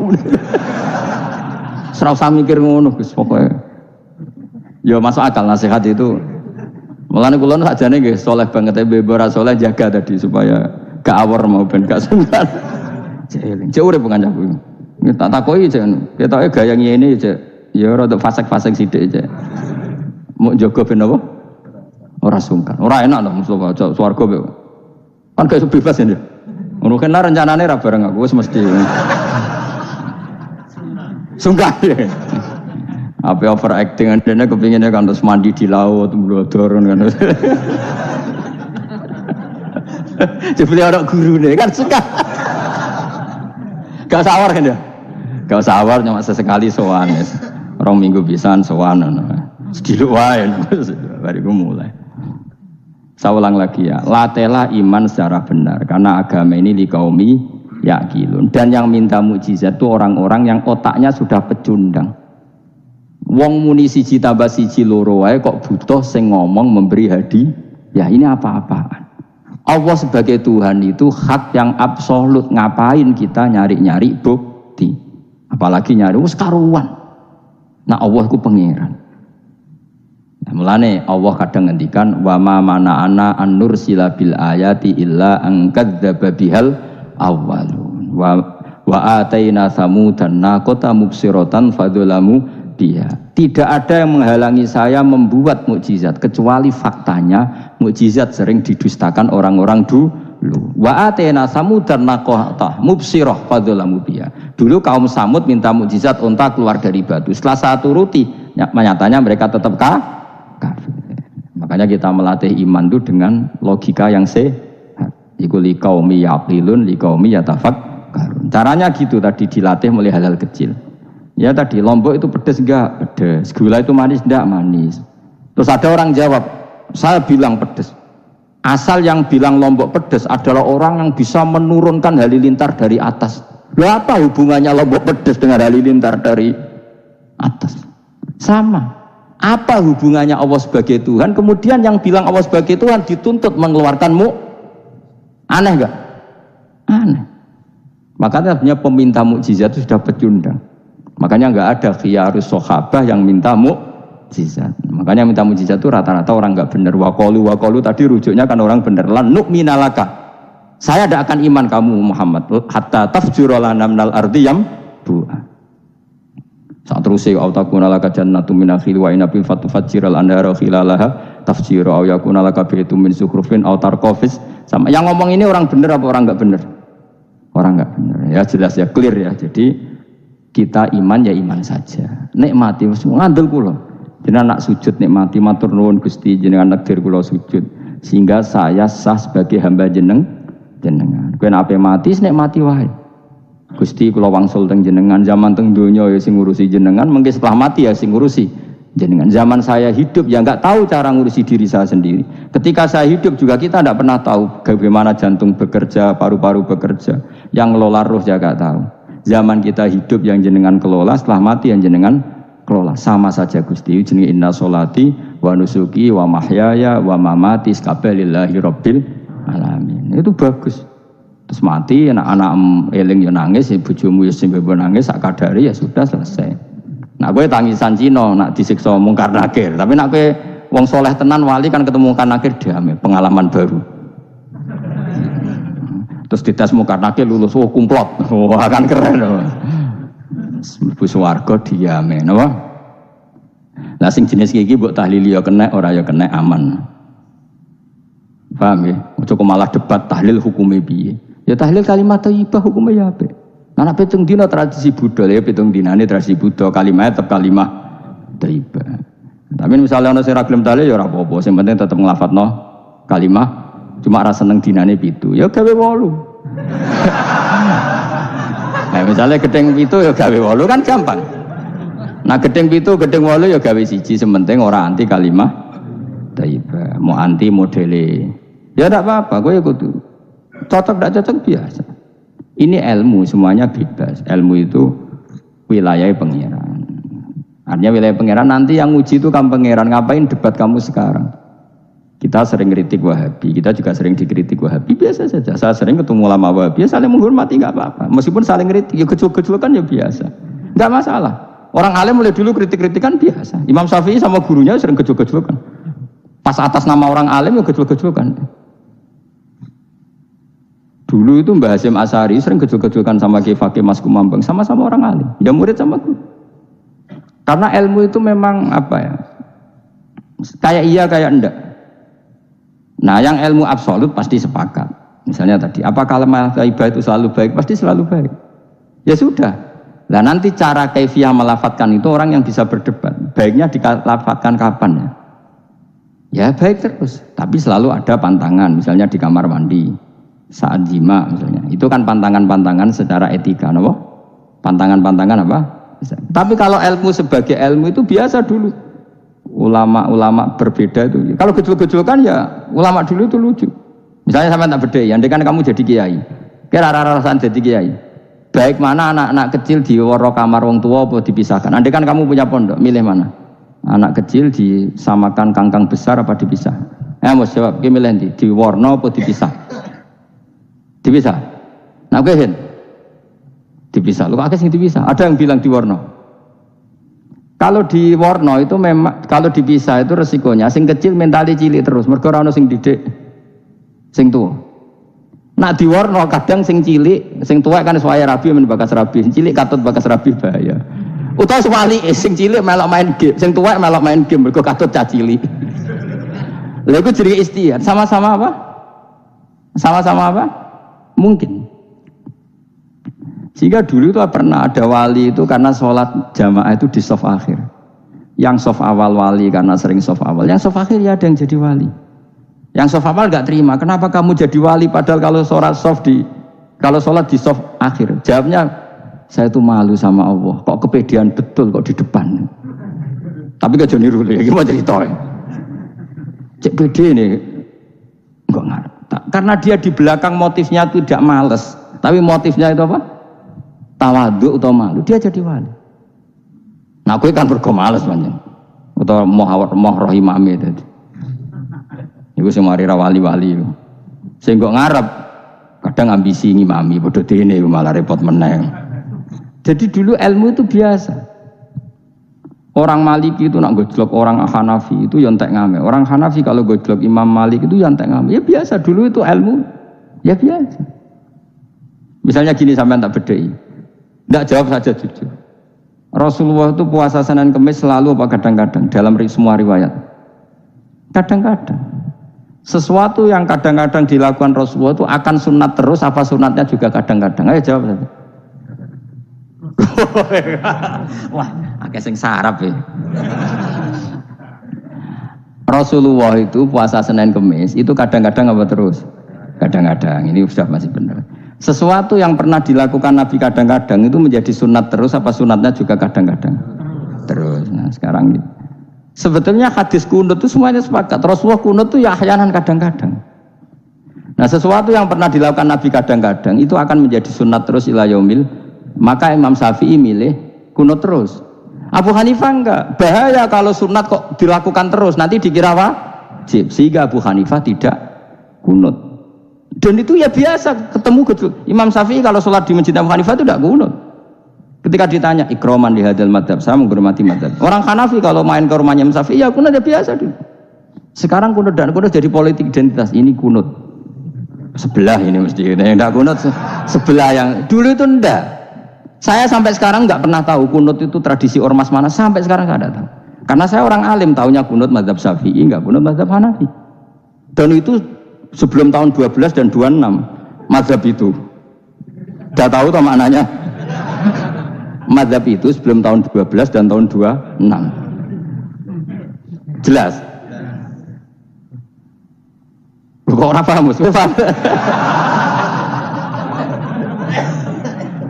Ora usah mikir ngono Gus pokoke. Ya masuk akal nasihat itu. Mulane kula sakjane nggih saleh banget e ora saleh jaga tadi supaya gak awor mau ben gak sungkan. Cek urip kancaku. Tak takoki cek ketoke gaya ngene cek. Ya rada fasek-fasek sithik cek. Mau jaga ben apa? Ora sungkan. Ora enak loh Mustafa swarga kok. Kan gak bebas ya. Ngono kan rencanane ra bareng aku wis mesti. Sungkan ya. Apa overacting andene kepinginnya kan terus mandi di laut, mblodor kan. Seperti orang guru nih kan suka. Gak sawar kan ya? Gak sawar cuma sesekali sowan. Orang minggu pisan sowan. Sediluk wae. Bariku mulai. Saya ulang lagi ya. Latela iman secara benar karena agama ini liqaumi yaqilun. Dan yang minta mukjizat itu orang-orang yang otaknya sudah pecundang. Wong muni siji tambah siji loro wae kok butuh sing ngomong memberi hadiah. Ya ini apa-apaan. Allah sebagai Tuhan itu hak yang absolut. Ngapain kita nyari-nyari bukti? Apalagi nyari wis karuan. Nah Allah ku pangeran. Nah, mulane Allah kadang ngendikan wa ma mana'ana an nursila bil ayati illa an kadzdzaba bihal awwalun. Wa ataina samudan naqata mubsiratan fadzalamu biha. Tidak ada yang menghalangi saya membuat mukjizat kecuali faktanya mukjizat sering didustakan orang-orang dulu. Wa atena samudan naqata mubsirah fadzalamu biha. Dulu kaum Samud minta mukjizat unta keluar dari batu. Setelah saya turuti, nyatanya mereka tetap kafir. Makanya kita melatih iman itu dengan logika yang sehat. Iku liqaumi yaqilun liqaumi yatafakkarun. Caranya gitu tadi dilatih mulai hal-hal kecil. Ya tadi Lombok itu pedes enggak? Pedes. Gula itu manis enggak? Manis. Terus ada orang jawab, saya bilang pedes. Asal yang bilang Lombok pedes adalah orang yang bisa menurunkan halilintar dari atas. Lah apa hubungannya Lombok pedes dengan halilintar dari atas? Sama. Apa hubungannya Allah sebagai Tuhan? Kemudian yang bilang Allah sebagai Tuhan dituntut mengeluarkanmu. Aneh enggak? Aneh. Makanya punya peminta mukjizat itu sudah pecundang. Makanya enggak ada khiyarus sahabah yang minta mukjizat. Makanya minta mukjizat itu rata-rata orang enggak benar. Waqalu tadi rujuknya kan orang benar. Lan nu'mina laka. Saya tidak akan iman kamu Muhammad hatta tafjura lana minal ardi yambu'a. Saat terusé autakuna laka jannatu min akhil wa inabil fatufajjiral anhara khilalaha tafjira au yakuna laka baitum min sukhrufin aw tarqafis. Sama yang ngomong ini orang benar apa orang enggak benar? Orang enggak benar. Ya jelas ya clear ya. Jadi kita iman ya iman saja. Nikmati wis ngandel kula. Jenengan nak sujud nikmati matur nuwun Gusti jenengan takdir kula sujud sehingga saya sah sebagai hamba jenengan. Kowe nek ape mati nikmati wae. Gusti kula wangsul teng jenengan zaman teng donya ya sing ngurusi jenengan, mengki setelah mati ya sing ngurusi jenengan. Zaman saya hidup ya enggak tahu cara ngurusi diri saya sendiri. Ketika saya hidup juga kita tidak pernah tahu bagaimana jantung bekerja, paru-paru bekerja. Yang ngelola roh ya enggak tahu. Zaman kita hidup yang jenengan kelola, setelah mati yang jenengan kelola. Sama saja Gusti, jenenge inna sholati wa nusuki wa mahyaya wa mamati lillahi rabbil alamin. Itu bagus. Terus mati, anak-anak eling ya nangis, bojomu ya sing nangis, sak kadari ya sudah selesai. Nak kowe tangisan Cina, nak disiksa mungkar nakir. Tapi nak kowe wong soleh tenan wali kan ketemu mungkar nakir damai, pengalaman baru. Terus dites mungkar nakir lulus, oh kumplot, wah kan keren. Mlebu swarga diame, napa? Lah sing jenis iki mbok tahlili ya kena, ora ya kena aman. Paham ya? Ojo malah debat tahlil hukume piye. Ya tahlil kalimat thayyibah hukumnya ya apik. Anak pitung dina tradisi Buddha ya pitung dinane tradisi Buddha kalimat tetap kalimah thayyibah. Tapi misalnya ana sing ra gelem tahlil ya ora apa-apa, sing penting tetep nglafadzno kalimah cuma ra seneng dinane 7. Ya gawe 8. Nah, misalnya gedeng 7 ya gawe 8 kan gampang. Nah gedeng 7, gedeng 8 ya gawe 1, sementing ora anti kalimah thayyibah, mau anti modele. Ya enggak apa-apa, kowe kudu cocok tidak cocok biasa. Ini ilmu semuanya bebas. Ilmu itu wilayah pangeran. Artinya wilayah pangeran nanti yang uji itu kamu pangeran. Ngapain debat kamu sekarang? Kita sering kritik Wahabi, kita juga sering dikritik Wahabi, biasa saja. Saya sering ketemu ulama Wahabi, saling menghormati nggak apa-apa. Meskipun saling kritik, ya gejol-gejolkan ya biasa, nggak masalah. Orang alim mulai dulu kritik-kritikan biasa. Imam Syafi'i sama gurunya sering gejol-gejolkan. Pas atas nama orang alim ya gejol-gejolkan. Dulu itu Mbah Hasyim Asy'ari sering gejol-gejolkan sama Ki Fakih Mas Kumambang, sama-sama orang alim, ya murid sama guru. Karena ilmu itu memang apa ya, kayak iya kayak enggak. Nah, yang ilmu absolut pasti sepakat. Misalnya tadi, apa kalimat thayyibah itu selalu baik? Pasti selalu baik. Ya sudah. Nah, nanti cara kaifiyah melafatkan itu orang yang bisa berdebat. Baiknya dilafatkan kapan ya? Ya baik terus, tapi selalu ada pantangan. Misalnya di kamar mandi, saat jima misalnya. Itu kan pantangan-pantangan secara etika, no? Pantangan-pantangan apa? Tapi kalau ilmu sebagai ilmu itu biasa dulu. Ulama-ulama berbeda itu. Kalau gejol-gejol kan ya ulama dulu itu lucu. Misalnya sama tak beda, ya kan kamu jadi kiai. Kira rasa-rasaan jadi kiai. Baik mana anak-anak kecil di waro kamar wong tua apa dipisahkan. Andai kan kamu punya pondok, milih mana? Anak kecil disamakan kangkang besar apa dipisah? Mau jawab, milih di warna apa dipisah? Dipisah. Nah, oke, dipisah. Lu kakek sing dipisah. Ada yang bilang di warna. Kalau di warna itu memang kalau dipisah itu resikonya sing kecil mentali cilik terus. Mergo ora ono sing didik sing tua. Nah di warna kadang sing cilik, sing tua kan suwaya rabi men bakas rabi. Sing cilik katut bakas rabi bahaya. Utawa sebalike sing cilik melok main game, sing tua melok main game mergo katut cah cilik. Lha iku jenenge istihad. Sama-sama apa? Sama-sama apa? Mungkin. Sehingga dulu itu pernah ada wali itu karena sholat jamaah itu di shaf akhir. Yang shaf awal wali karena sering shaf awal. Yang shaf akhir ya ada yang jadi wali. Yang shaf awal nggak terima. Kenapa kamu jadi wali padahal kalau sholat di shaf akhir? Jawabnya, saya itu malu sama Allah. Kok kepedean betul kok di depan. Tapi gak jadi niru ya. Gimana cerita? Cek pede nih. Enggak ngarep. Karena dia di belakang motifnya itu tidak males. Tapi motifnya itu apa? Tawadhu atau malu, dia jadi wali. Nah, aku kan bergo males banyak. Atau moh rohimame tadi. Iku sing mari ra wali-wali. Sing kok ngarep kadang ambisi ngimami padha dene malah repot meneh. Jadi dulu ilmu itu biasa. Orang Maliki itu nak gojlok orang Hanafi itu ya entek ngame. Orang Hanafi kalau gojlok Imam Malik itu ya entek ngame. Ya biasa dulu itu ilmu. Ya biasa. Misalnya gini sampean tak bedhei. Tidak jawab saja jujur. Rasulullah itu puasa Senin Kemis selalu apa kadang-kadang dalam semua riwayat. Kadang-kadang. Sesuatu yang kadang-kadang dilakukan Rasulullah itu akan sunat terus apa sunatnya juga kadang-kadang. Ayo jawab saja. Wah, akeh sing sarap ya. Rasulullah itu puasa Senin Kemis itu kadang-kadang apa terus? Kadang-kadang. Ini sudah masih benar. Sesuatu yang pernah dilakukan Nabi kadang-kadang itu menjadi sunat terus apa sunatnya juga kadang-kadang terus. Nah sekarang gitu. Sebetulnya hadis kunut itu semuanya sepakat. Rasulullah kunut itu ya ahyanan kadang-kadang. Nah sesuatu yang pernah dilakukan Nabi kadang-kadang itu akan menjadi sunat terus ila yaumil. Maka Imam Syafi'i milih kunut terus. Abu Hanifah enggak. Bahaya kalau sunat kok dilakukan terus nanti dikira wajib. Sehingga Abu Hanifah tidak kunut. Dan itu ya biasa ketemu gitu. Imam Syafi'i kalau sholat di masjid Abu Hanifah itu tidak kunut. Ketika ditanya ikroman di hadal madhab, saya menghormati madhab. Orang Hanafi kalau main ke rumahnya Imam Syafi'i ya kunut ya biasa dulu. Sekarang kunut dan kunut jadi politik identitas. Ini kunut sebelah ini mesti yang tidak kunut sebelah yang dulu itu enggak. Saya sampai sekarang nggak pernah tahu kunut itu tradisi ormas mana. Sampai sekarang nggak ada tahu. Karena saya orang alim tahunya kunut madhab Syafi'i nggak kunut madhab Hanafi. Dan itu sebelum tahun 12 dan 26 mazhab itu udah tahu toh maknanya mazhab itu sebelum tahun 12 dan tahun 26 jelas kok orang paham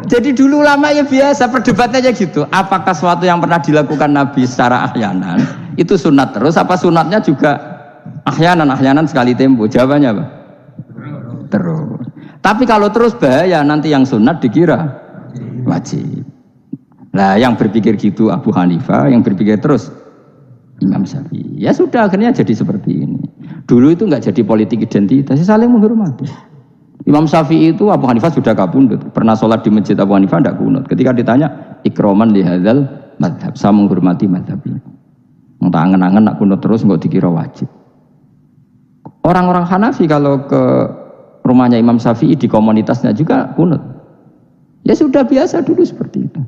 jadi dulu lama ya biasa perdebatannya gitu apakah sesuatu yang pernah dilakukan Nabi secara ahyanan itu sunat terus apa sunatnya juga ahyanan sekali tempo. Jawabannya apa? Terus. Tapi kalau terus bahaya nanti yang sunat dikira wajib. Nah yang berpikir gitu Abu Hanifah, yang berpikir terus Imam Syafi'i. Ya sudah akhirnya jadi seperti ini. Dulu itu nggak jadi politik identitas, saling menghormati. Imam Syafi'i itu Abu Hanifah sudah kabundut. Pernah sholat di masjid Abu Hanifah tidak kunut. Ketika ditanya ikroman li hadzal madhab, saya menghormati madhab ini. Entah angen-angen nak kunut terus nggak dikira wajib. Orang-orang Hanafi kalau ke rumahnya Imam Syafi'i di komunitasnya juga kunut. Ya sudah biasa dulu seperti itu.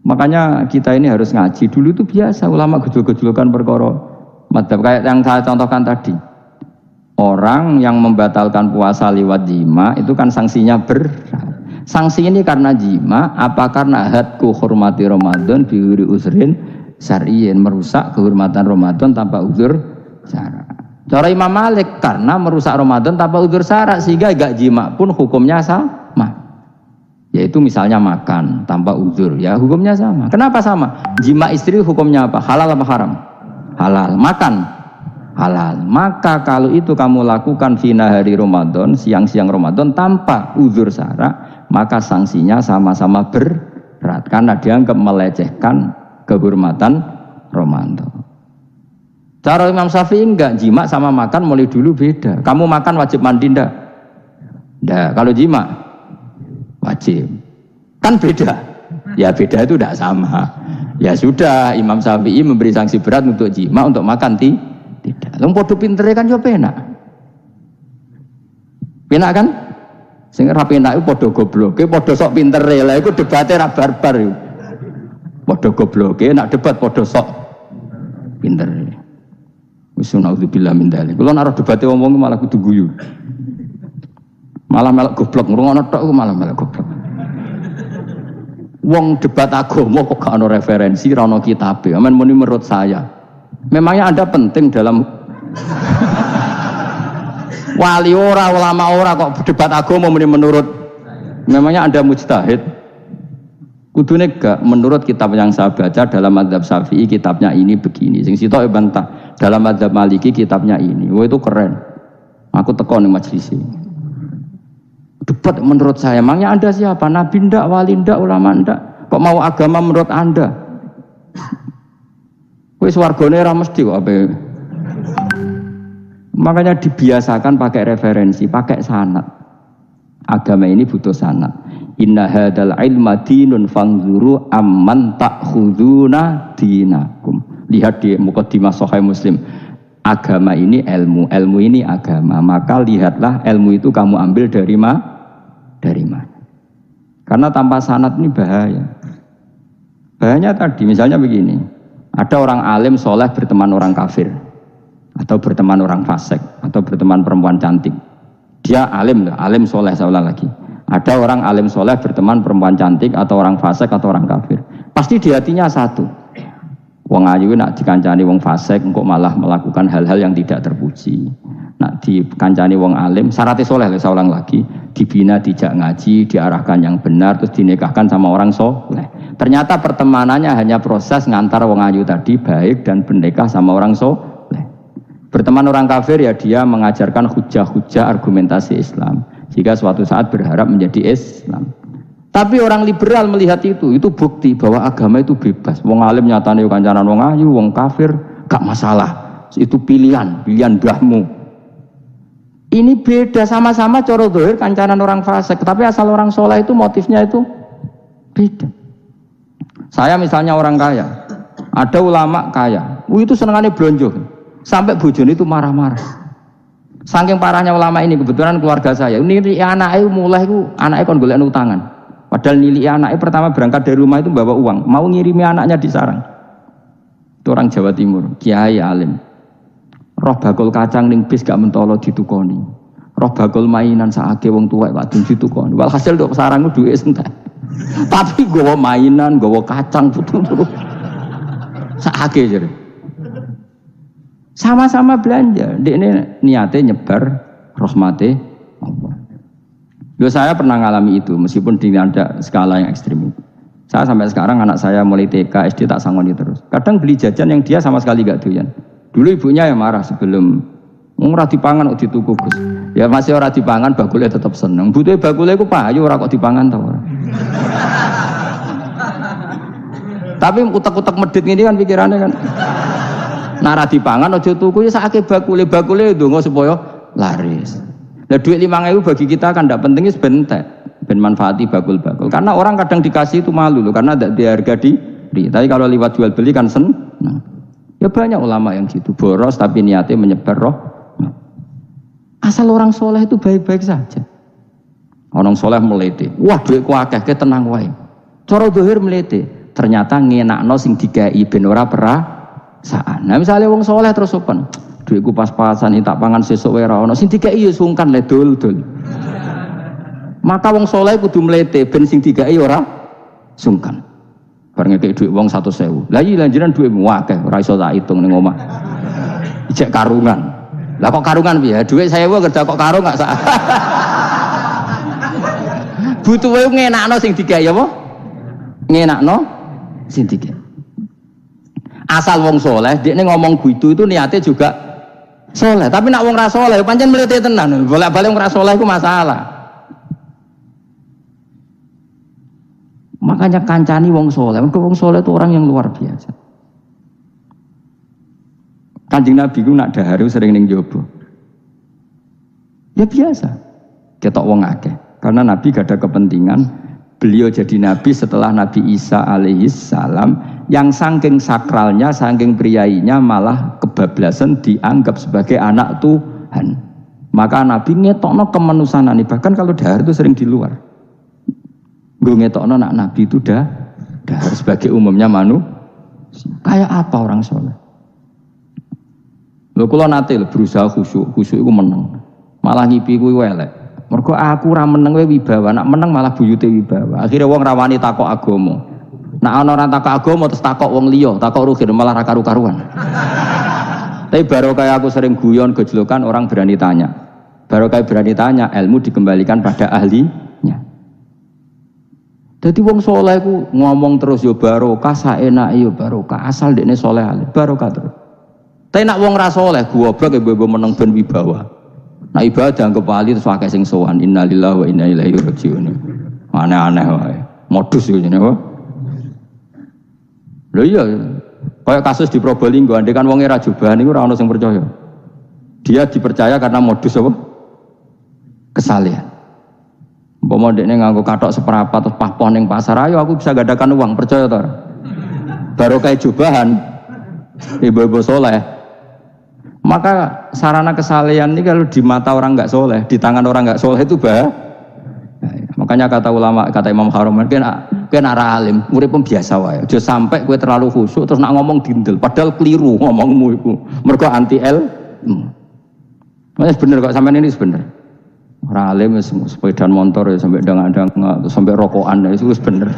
Makanya kita ini harus ngaji. Dulu itu biasa ulama gejol-gejolkan perkara Madzhab kayak yang saya contohkan tadi. Orang yang membatalkan puasa lewat jima itu kan sanksinya berat. Sanksi ini karena jima, apa karena hadku hormati Ramadan biuri uzrin syar'iyyin, merusak kehormatan Ramadan tanpa uzur syara'. Cara Imam Malik karena merusak Ramadan tanpa uzur syara' sehingga gak jima pun hukumnya sama. Yaitu misalnya makan tanpa uzur, ya hukumnya sama. Kenapa sama? Jima istri hukumnya apa? Halal apa haram? Halal. Makan halal. Maka kalau itu kamu lakukan fina hari Ramadan, siang-siang Ramadan tanpa uzur syara', maka sanksinya sama-sama berat karena dianggap melecehkan kehormatan Ramadan. Cara Imam Syafi'i enggak, jima sama makan mulai dulu beda. Kamu makan wajib mandi enggak? Enggak. Kalau jima wajib. Kan beda. Ya beda itu enggak sama. Ya sudah, Imam Syafi'i memberi sanksi berat untuk jima, untuk makan tidak. Lha padha pintere kan yo penak. Penak kan? Sing ora penak iku padha gobloke, padha sok pintere. Lah iku debate ra barbar iku. Padha gobloke, nak debat padha sok pintere. Wis naudzubillah min dzalik. Kulo nek debate wong malah kudu guyu. Malah melok goblok, ngrungokno tok malah melok goblok. Wong debat agama kok gak ono referensi, ra ono kitabe. Amen muni menurut saya. Memangnya Anda penting dalam wali ora, ulama ora kok debat agama menurut. Memangnya Anda mujtahid? Kudune gak menurut kitab yang saya baca dalam mazhab Syafi'i kitabnya ini begini. Sing sitok bantah dalam mazhab Maliki kitabnya ini. Wah itu keren. Aku teko ning majelis ini. Debat menurut saya. Memangnya Anda siapa? Nabi ndak, wali ndak, ulama ndak? Kok mau agama menurut Anda? Wis wargane ora mesti kok ape. Makanya dibiasakan pakai referensi, pakai sanad. Agama ini butuh sanad. Inna hadzal ilma dinun fanzuru amman ta'khuduna dinakum. Lihat di muqaddimah Sahih Muslim. Agama ini ilmu, ilmu ini agama. Maka lihatlah ilmu itu kamu ambil dari mana? Karena tanpa sanad ini bahaya. Bahayanya tadi misalnya begini. Ada orang alim soleh berteman orang kafir, atau berteman orang fasik, atau berteman perempuan cantik. Dia alim, alim soleh saya ulang lagi. Ada orang alim soleh berteman perempuan cantik, atau orang fasik, atau orang kafir. Pasti di hatinya satu. Wong ayu nak dikancani wong fasik, engkau malah melakukan hal-hal yang tidak terpuji. Nak dikancani wong alim, syaratnya soleh, saya ulang lagi. Dibina, dijak ngaji, diarahkan yang benar, terus dinikahkan sama orang soleh. Ternyata pertemanannya hanya proses ngantar wong ayu tadi baik dan menikah sama orang soleh. Berteman orang kafir ya dia mengajarkan hujah-hujah argumentasi Islam. Jika suatu saat berharap menjadi Islam. Tapi orang liberal melihat itu bukti bahwa agama itu bebas. Wong alim nyatane kancanan wong ayu, wong kafir gak masalah. Itu pilihan mbahmu. Ini beda, sama-sama cara zahir kancanan orang fasik, tapi asal orang soleh itu motifnya itu beda. Saya misalnya orang kaya, ada ulama kaya, itu senengannya blonjo, sampai bojone itu marah-marah. Saking parahnya ulama ini, kebetulan keluarga saya, ini anaknya mulai itu anaknya kon golek utangan. Padahal nilai anaknya pertama berangkat dari rumah itu bawa uang, mau ngirimi anaknya di sarang. Itu orang Jawa Timur, kiai alim. Roh bakul kacang ning bis gak mentolo ditukoni. Roh bakul mainan saake wong tuwek wadon ditukoni. Walhasil nduk sarangku duwe entek. Tapi gowo mainan, gowo kacang putu-putu. Saake jare. Sama-sama belanja. Dekne niate nyebar rahmate Allah. Yo saya pernah ngalami itu meskipun di ada skala yang ekstrim itu. Saya sampai sekarang anak saya mulai TK, SD tak sangoni terus. Kadang beli jajan yang dia sama sekali gak doyan. Dulu ibunya yang marah sebelum ora dipangan kok dituku Gus. Ya masih ora dipangan bakule tetap seneng. Butuhe bakule iku payu ora kok dipangan ta ora. Tapi utek-utek medhit ngene kan pikirannya kan. Nara dipangan aja tuku ya sakake bakule ndonga supaya laris. Lah duit 5.000 bagi kita kan ndak penting wis bentek. Ben manfaati bakul-bakul. Karena orang kadang dikasih itu malu loh karena ndak diharga diri. Tapi kalau lewat jual beli kan seneng. Ya banyak ulama yang gitu, boros tapi niatnya menyebar roh. Asal orang soleh itu baik-baik saja. Orang soleh melete, wah duitku akeh, tenang wae. Cara zahir melete, ternyata ngenakno sing dikai ben ora saan. Nah misalnya wong soleh terus sopan, duitku pas-pasan tak pangan sesuk wae ra ono, sing dikeki ya sungkan le dul-dul. Maka wong soleh kudu mlete ben sing dikeki ora sungkan. Bar ngekeki duit wong 100.000. Lah iya lanjenan duitmu akeh ora iso tak hitung ning omah. Ijek karungan. Lah kok karungan piye? Duit 1.000 kerja kok karung gak sak. Butuh wae ngenakno sing dikeki apa? Ngenakno sing dikeki. Asal wong soleh, dia ngomong gitu itu niatnya juga soleh. Tapi nak wong ra soleh, pancen mlete tenan. Bolak-balik wong ra soleh itu masalah. Makanya kancani wong soleh. Wong soleh itu orang yang luar biasa. Kanjeng Nabi ku nak daharu sering ning jobo. Ya biasa. Ketok wong akeh. Karena Nabi gak ada kepentingan. Beliau jadi Nabi setelah Nabi Isa alaihi salam yang saking sakralnya, saking priainya malah kebablasan dianggap sebagai anak Tuhan. Maka Nabi ngetokno kemanusiaan ini. Bahkan kalau dahar itu sering di luar. Gue ngetokno nak Nabi itu dahar sebagai umumnya kayak apa orang soleh. Lho kula nate berusaha khusyuk itu menang. Malah ngipi kuwi elek. Mergo aku ora meneng wae wibawa, nak meneng malah buyute wibawa. Akhire wong rawani takok agama. Nak ana ora takok agama terus takok wong liya, takok rugi malah ra karu-karuan. Tapi baru kayak aku sering guyon gejlokan orang berani tanya. Baru kayak berani tanya, ilmu dikembalikan pada ahlinya. Jadi wong soleh ku ngomong terus yo barokah, saenake yo barokah, asal dekne soleh barokah terus. Tapi nak wong ra soleh goblok mbok meneng ben wibawa. Nah ibadah anggap wali terus pakai sing sowan innalillahi wa inna ilaihi rajiun. Aneh-aneh wae. Modus yo jenenge wae. Lho iya, kayak kasus di Probolinggo, andai kan wonge ra jubahan iku ora ono sing percaya. Dia dipercaya karena modus apa? Kesalehan. Umpama dekne nganggo kathok seprapat terus pahpoh ning pasar, ayo aku bisa gadakan uang, percaya to ora? Baru kayak jubahan ibu-ibu soleh. Maka sarana kesalehan ini kalau di mata orang nggak soleh, di tangan orang nggak soleh itu bahaya. Makanya kata ulama, kata Imam Haromen, kena alim, murid pun biasa wae. Aja sampai kue terlalu khusyuk terus nak ngomong dindel, padahal keliru ngomongmu itu. Mergo anti Mas bener kok sampean ini bener. Ora alim sepeda motor ya sampai dang-dang sampai rokokan itu bener.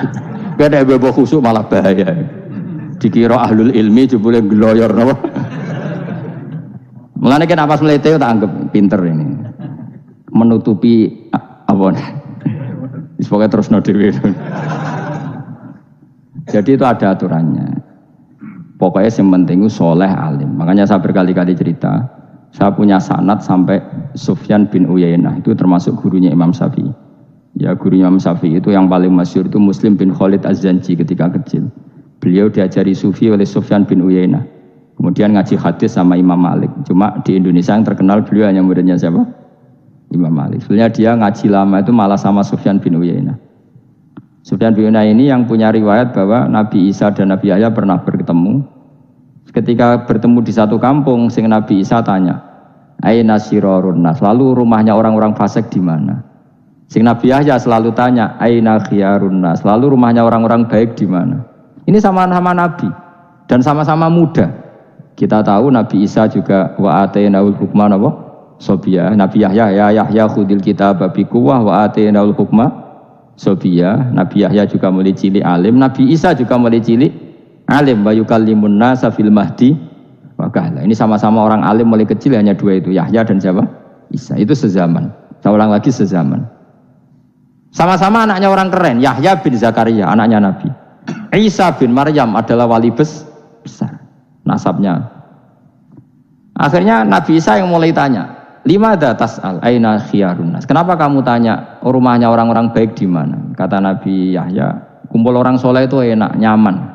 Kue ada bebo khusyuk malah bahaya. Dikira ahlul ilmi jebule gloyor napa. Mulane kan apa melete tak anggap pinter ini. Menutupi apa? Pokoknya terus no dewe. Jadi itu ada aturannya. Pokoknya yang penting itu soleh alim. Makanya saya berkali-kali cerita, saya punya sanad sampai Sufyan bin Uyainah, itu termasuk gurunya Imam Syafi'i. Ya gurunya Imam Syafi'i itu yang paling masyhur itu Muslim bin Khalid Az-Zanji ketika kecil. Beliau diajari sufi oleh Sufyan bin Uyainah. Kemudian ngaji hadis sama Imam Malik. Cuma di Indonesia yang terkenal beliau hanya muridnya siapa? Imam Malik. Sebenarnya dia ngaji lama itu malah sama Sufyan bin Uyainah. Sufyan bin Uyainah ini yang punya riwayat bahwa Nabi Isa dan Nabi Yahya pernah bertemu. Ketika bertemu di satu kampung, sing Nabi Isa tanya, "Aina sirarun nas?" Lalu rumahnya orang-orang fasik di mana? Sing Nabi Yahya selalu tanya, "Aina khiyarun nas?" Lalu rumahnya orang-orang baik di mana? Ini sama-sama Nabi dan sama-sama muda. Kita tahu Nabi Isa juga wa atainaul hukma apa? Sobia. Nabi Yahya ya Yahya khudil kitab bi quwwah wa atainaul hukma sobia. Nabi Yahya juga mulai cilik alim, Nabi Isa juga mulai cilik alim wa yukallimun nasa fil mahdi wa kahla. Ini sama-sama orang alim mulai kecil, hanya dua itu, Yahya dan siapa? Isa. Itu sezaman. Saya ulang lagi sezaman. Sama-sama anaknya orang keren, Yahya bin Zakaria, anaknya Nabi. Isa bin Maryam adalah wali besar. Nasabnya. Akhirnya Nabi Isa yang mulai tanya, "Limada tas'al aina khiyarun nas?" Kenapa kamu tanya rumahnya orang-orang baik di mana? Kata Nabi Yahya, kumpul orang soleh itu enak, nyaman.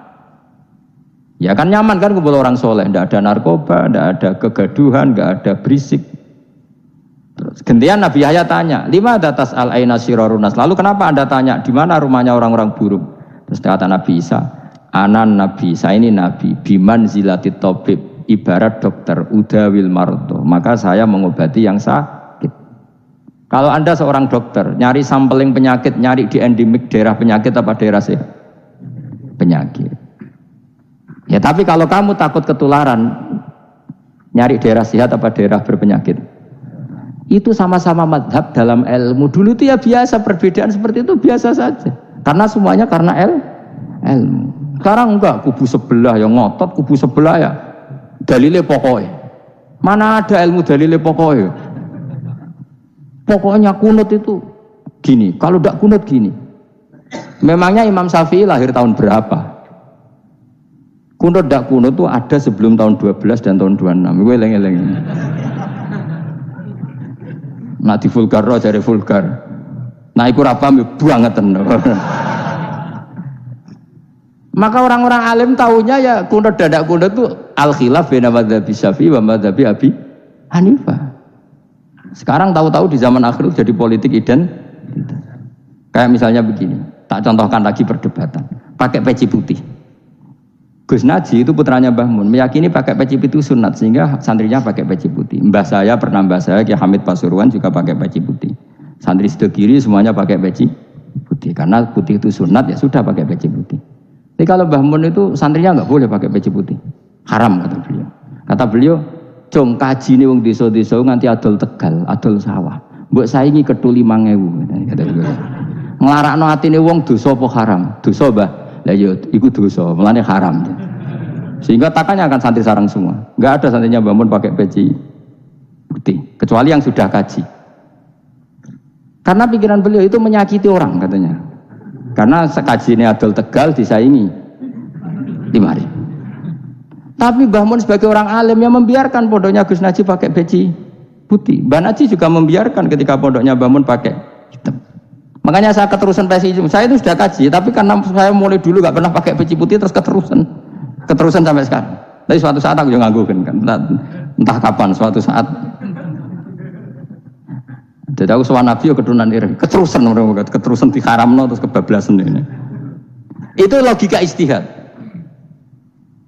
Ya kan nyaman kan kumpul orang soleh, tidak ada narkoba, tidak ada kegaduhan, tidak ada berisik. Terus gantian Nabi Yahya tanya, "Limada tas'al aina sirarun nas?" Lalu kenapa Anda tanya di mana rumahnya orang-orang buruk? Terus kata Nabi Isa, "Anan Nabi, saya ini Nabi, biman zilatit tabib, ibarat dokter, udawil marto, maka saya mengobati yang sakit." Kalau Anda seorang dokter, nyari sampling penyakit, nyari di endemik daerah penyakit apa daerah sehat? Penyakit. Ya tapi kalau kamu takut ketularan, nyari daerah sehat apa daerah berpenyakit? Itu sama-sama madhab dalam ilmu. Dulu itu ya biasa, perbedaan seperti itu biasa saja. Karena semuanya karena ilmu. Sekarang enggak, kubu sebelah yang ngotot, kubu sebelah ya dalile pokoknya. Mana ada ilmu dalile pokoknya? Pokoknya kunut itu gini, kalau enggak kunut gini. Memangnya Imam Syafi'i lahir tahun berapa? Kunut enggak kunut itu ada sebelum tahun 12 dan tahun 26. Gue eleng-eleng. Nah di vulgar roh jadi vulgar. Nah iku ra paham banget. Maka orang-orang alim tahunya ya kunut dadak kunut itu al khilaf baina madzhabi Syafi'i wa madzhabi Abi Hanifah. Sekarang tahu-tahu di zaman akhir itu jadi politik kayak misalnya begini, tak contohkan lagi perdebatan. Pakai peci putih. Gus Naji itu putranya Mbah Mun meyakini pakai peci putih itu sunat sehingga santrinya pakai peci putih. Mbah saya Ki Hamid Pasuruan juga pakai peci putih. Santri Sidogiri semuanya pakai peci putih karena putih itu sunat ya sudah pakai peci putih. Tapi kalau Mbah Mun itu santrinya nggak boleh pakai peci putih, haram kata beliau. Kata beliau, "Jong kaji nih wong desa-desa nganti adol Tegal, adol sawah. Mbok saingi ketu 5.000." Kata beliau. Nglarakno atine wong dosa apa haram? Dosa, Mbah. Lah ya iku dosa, mulane haram. Sehingga akan santri sarang semua. Enggak ada santrinya Mbah Mun pakai peci putih, kecuali yang sudah kaji. Karena pikiran beliau itu menyakiti orang katanya. Karena sekaji ini adol Tegal disaingi 5.000. Tapi Mbah Mun sebagai orang alim yang membiarkan pondoknya Gus Naji pakai peci putih. Mbah Naji juga membiarkan ketika pondoknya Mbah Mun pakai hitam. Makanya saya keterusan peci, saya itu sudah kaji, tapi karena saya mulai dulu gak pernah pakai peci putih terus keterusan sampai sekarang. Tapi suatu saat aku juga nganggukan kan, entah kapan suatu saat. Jadi aku soal Nabi keturunan iri, keterusan diharamno terus kebablasan ini. Itu logika istihad.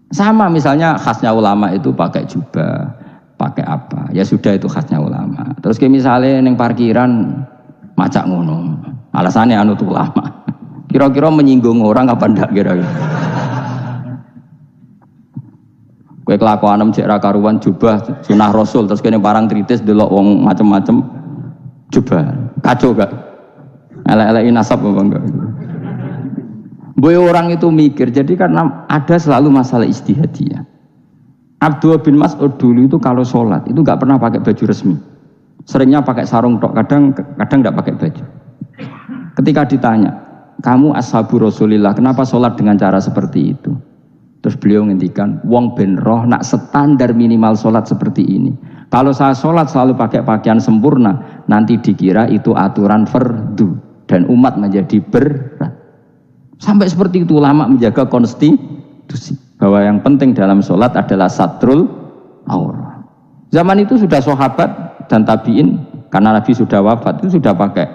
Sama misalnya khasnya ulama itu pakai jubah, pakai apa? Ya sudah itu khasnya ulama. Terus kayak misalnya neng parkiran macak ngono. Alasannya anut ulama. Kira-kira menyinggung orang apa ndak kira-kira? Kowe kelakuan cek ra karuan jubah sunah Rasul terus kene parang kritis delok wong macem-macem jubah. Kacau gak? Elek-eleki nasab apa enggak? Boy orang itu mikir, jadi karena ada selalu masalah ijtihadiyah. Abdullah bin Mas'ud dulu itu kalau sholat itu nggak pernah pakai baju resmi, seringnya pakai sarung tok, kadang nggak pakai baju. Ketika ditanya, kamu ashabu Rasulillah, kenapa sholat dengan cara seperti itu? Terus beliau ngendikan, wong ben roh nak standar minimal sholat seperti ini. Kalau saya sholat selalu pakai pakaian sempurna, nanti dikira itu aturan fardu dan umat menjadi berat. Sampai seperti itu ulama menjaga konstitusi bahwa yang penting dalam sholat adalah satrul aurah. Zaman itu sudah sahabat dan tabiin karena Nabi sudah wafat itu sudah pakai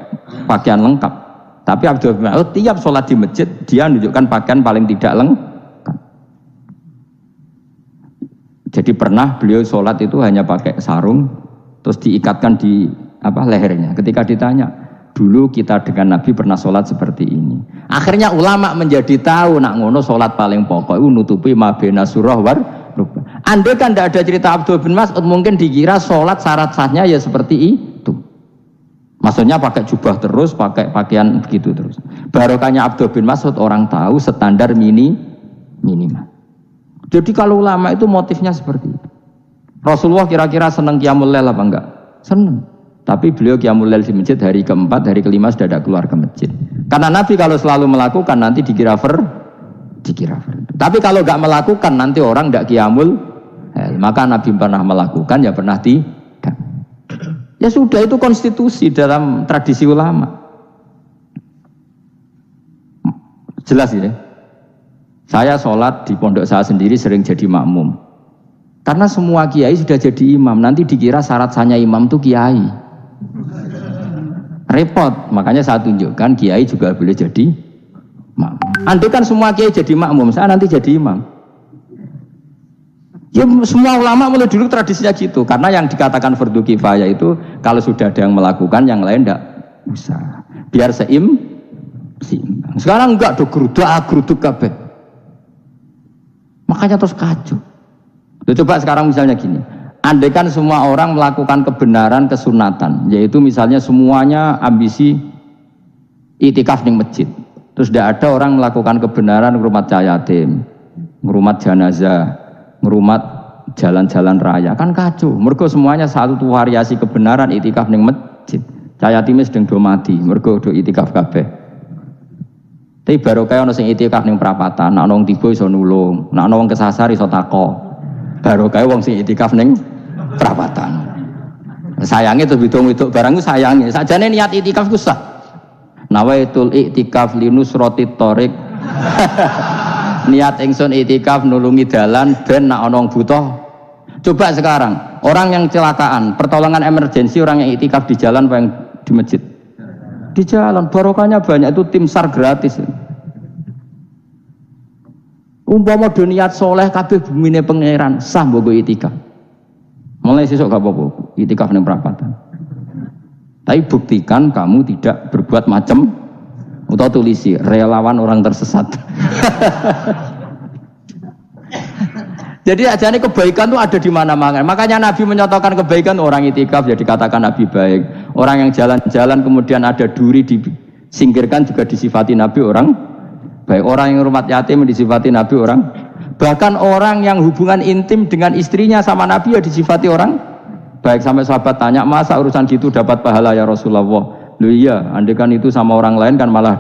pakaian lengkap. Tapi Abdul bin Mas'ud tiap sholat di masjid dia menunjukkan pakaian paling tidak lengkap. Jadi pernah beliau sholat itu hanya pakai sarung terus diikatkan di lehernya. Ketika ditanya, dulu kita dengan Nabi pernah sholat seperti ini. Akhirnya ulama menjadi tahu nak ngono sholat paling pokok itu nutupi mabena surah war. Andai kan tidak ada cerita Abdul bin Mas'ud mungkin dikira sholat syarat sahnya ya seperti itu. Maksudnya pakai jubah terus, pakai pakaian begitu terus. Barokahnya Abdul bin Mas'ud orang tahu standar minimal. Jadi kalau ulama itu motifnya seperti itu. Rasulullah kira-kira senang qiyamul lail apa enggak? Senang. Tapi beliau qiyamul lail di masjid hari keempat, hari kelima sudah tidak keluar ke masjid. Karena Nabi kalau selalu melakukan nanti dikira fardu. Tapi kalau enggak melakukan nanti orang enggak qiyamul lail. Maka Nabi pernah melakukan ya pernah tidak. Ya sudah itu konstitusi dalam tradisi ulama. Jelas ya. Saya sholat di pondok saya sendiri sering jadi makmum. Karena semua kiai sudah jadi imam. Nanti dikira syarat sahnya imam itu kiai. Repot. Makanya saya tunjukkan kiai juga boleh jadi makmum. Andai kan semua kiai jadi makmum, saya nanti jadi imam. Ya semua ulama mulai dulu tradisinya gitu. Karena yang dikatakan fardu kifayah itu kalau sudah ada yang melakukan, yang lain tidak usah. Biar seimbang. Sekarang enggak do geruduk kabeh. Makanya terus kacau. Coba sekarang misalnya gini, andai kan semua orang melakukan kebenaran kesunatan, yaitu misalnya semuanya ambisi itikaf di masjid, terus tidak ada orang melakukan kebenaran ngrumat yatim, ngrumat jenazah, ngrumat jalan-jalan raya, kan kacau. Mergo semuanya satu variasi kebenaran itikaf di masjid. Cah yatime sedang do mati, mergo do itikaf kabeh. Tapi baru kaya ono sing itikaf ning perapatan, nek ono wong tiba iso nulung, nek ono wong kesasar iso takok. Baru kaya wong sing itikaf ning perapatan. Sayange tuh bidung-bidung barang ku sayange. Sakjane niat itikaf ku sah. Nawaitul iktikaf linusrati thoriq. Niat ingsun itikaf nulungi dalan ben nek ana wong butuh. Coba sekarang, orang yang kecelakaan, pertolongan emergensi orang yang itikaf di jalan apa yang di masjid? Di jalan, barokahnya banyak, itu tim SAR gratis. Umpama do niat soleh kabeh bumine pangeran, sah mbok itikaf. Mulai sesuk gak apa-apa, itikaf ning perapatan. Tapi buktikan kamu tidak berbuat macam atau tulisi relawan orang tersesat. Jadi ajane kebaikan itu ada di mana-mana. Makanya Nabi menyatakan kebaikan, orang itikaf jadi katakan Nabi baik. Orang yang jalan-jalan kemudian ada duri disingkirkan juga disifati Nabi orang baik. Orang yang rumah yatim disifati Nabi orang. Bahkan orang yang hubungan intim dengan istrinya sama Nabi ya disifati orang baik. Sampai sahabat tanya, masa urusan gitu dapat pahala ya Rasulullah? Loh iya, andai kan itu sama orang lain kan malah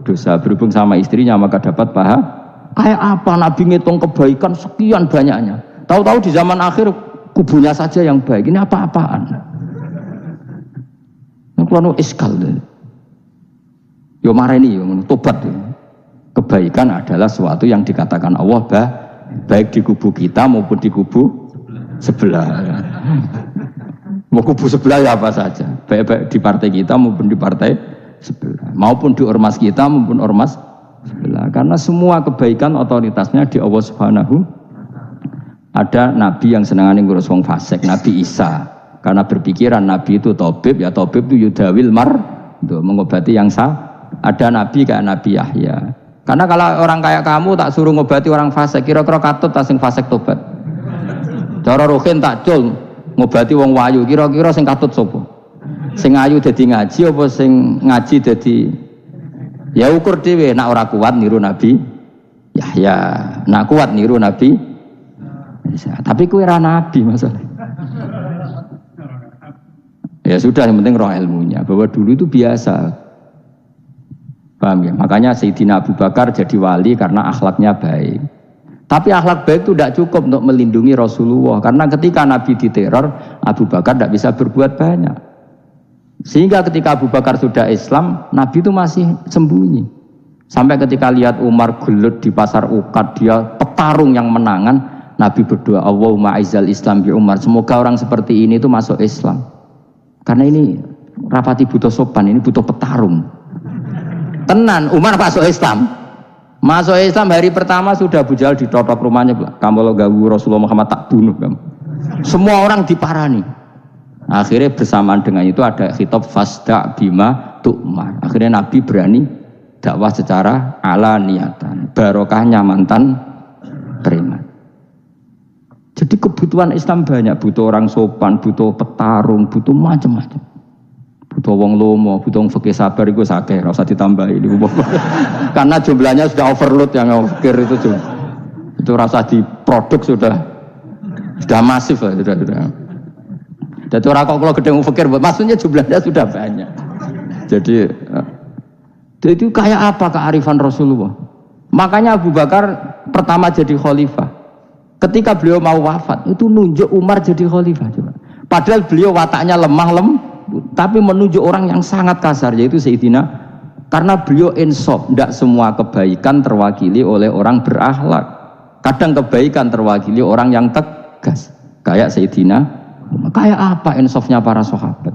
dosa. Berhubung sama istrinya maka dapat pahala. Kayak apa Nabi ngitung kebaikan sekian banyaknya. Tahu-tahu di zaman akhir kubunya saja yang baik. Ini apa-apaan? Kalau iskal, yo mareni yo tobat. Kebaikan adalah sesuatu yang dikatakan Allah baik di kubu kita maupun di kubu sebelah. Mau kubu sebelah ya apa saja. Baik di partai kita maupun di partai sebelah. Maupun di ormas kita maupun ormas sebelah. Karena semua kebaikan otoritasnya di Allah Subhanahu. Ada nabi yang senangane ngurus wong fasik, Nabi Isa. Karena berpikiran nabi itu tabib, ya tabib itu yudawil itu mengobati yang sah. Ada nabi kayak Nabi Yahya. Karena kalau orang kayak kamu tak suruh ngobati orang fasik, kira-kira katut tak sing fasik tobat. Cara rohin tak cul ngobati wong wayu, kira-kira sing katut sapa? Sing ayu dadi ngaji apa sing ngaji dadi. Ya ukur dhewe, nak ora kuat niru Nabi Yahya, nak kuat niru Nabi Isa. Tapi kowe ora nabi masalah. Ya sudah, yang penting roh ilmunya. Bahwa dulu itu biasa. Paham ya? Makanya Sayyidina Abu Bakar jadi wali karena akhlaknya baik. Tapi akhlak baik itu tidak cukup untuk melindungi Rasulullah. Karena ketika Nabi diteror, Abu Bakar tidak bisa berbuat banyak. Sehingga ketika Abu Bakar sudah Islam, Nabi itu masih sembunyi. Sampai ketika lihat Umar gelut di pasar Ukad, dia petarung yang menangan, Nabi berdoa, Allahumma aizal Islam bi Umar. Semoga orang seperti ini itu masuk Islam. Karena ini rapati butuh sopan, ini butuh petarung. Tenan, Umar masuk Islam. Masuk Islam hari pertama sudah Abu Jahal ditotok rumahnya. Kamu lo gawu Rasulullah Muhammad tak bunuh kamu. Semua orang diparani. Akhirnya bersamaan dengan itu ada khitab fasda bima tu'mar. Akhirnya Nabi berani dakwah secara alaniatan. Barokahnya mantan preman. Jadi kebutuhan Islam banyak, butuh orang sopan, butuh petarung, butuh macam-macam. Butuh wong lomo, butuh wong fikih sabar itu sakeh, ora usah ditambahi. Karena jumlahnya sudah overload yang fikir itu juga. Itu rasa diproduk sudah masif lah, sudah. Jadi orang kalau gede fikir, maksudnya jumlahnya sudah banyak. Jadi kayak apa kearifan Rasulullah? Makanya Abu Bakar pertama jadi khalifah. Ketika beliau mau wafat, itu nunjuk Umar jadi khalifah. Padahal beliau wataknya lemah tapi menunjuk orang yang sangat kasar, yaitu Sayyidina. Karena beliau insaf, tidak semua kebaikan terwakili oleh orang berakhlak. Kadang kebaikan terwakili orang yang tegas, kayak Sayyidina. Kayak apa insafnya para sahabat?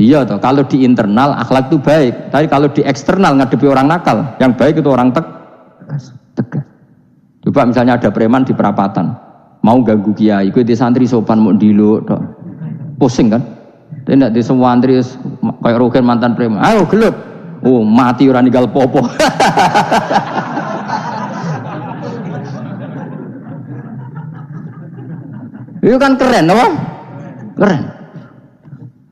Iya toh, kalau di internal akhlak itu baik, tapi kalau di eksternal ngadepi orang nakal, yang baik itu orang tegas. Coba misalnya ada preman di perapatan, mau ganggu kiai, ikut di santri sopan mau diluk, pusing kan? Tidak di semua santri kayak Rogen mantan preman, ayo gelut, mati orang ninggal popo. Itu kan keren, apa? Keren.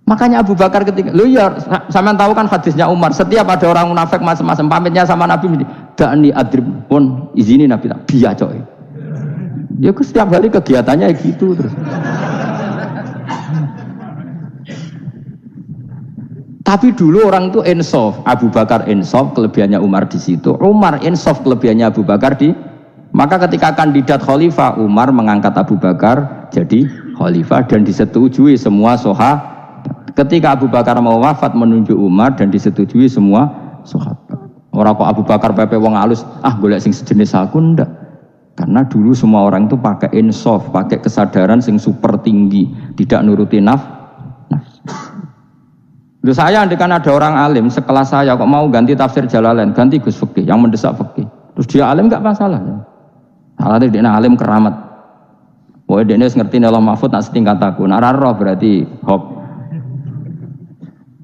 Makanya Abu Bakar ketika, lu ya, sampean tahu kan hadisnya Umar, setiap ada orang munafik macam-macam pamitnya sama Nabi, dakni adrib pun izini Nabi tak biya coy. Ya setiap hari kegiatannya gitu terus. Tapi dulu orang itu insaf, Abu Bakar insaf, kelebihannya Umar di situ. Umar insaf, kelebihannya Abu Bakar di. Maka ketika kandidat khalifah, Umar mengangkat Abu Bakar jadi khalifah dan disetujui semua sahabat. Ketika Abu Bakar mau wafat menunjuk Umar dan disetujui semua sahabat. Orang kok Abu Bakar pepe wong halus, golek sing sejenis aku ndak. Karena dulu semua orang itu pakai insaf, pakai kesadaran sing super tinggi, tidak nuruti nafsu. Loh saya andekan ada orang alim sekelas saya kok mau ganti tafsir Jalalain, ganti Gus Fikih yang mendesak fikih. Terus dia alim enggak masalah. Alatnya dia alim keramat. Wah dia ngerti Allah Mahfud nak setingkat aku. Nak roh berarti hop.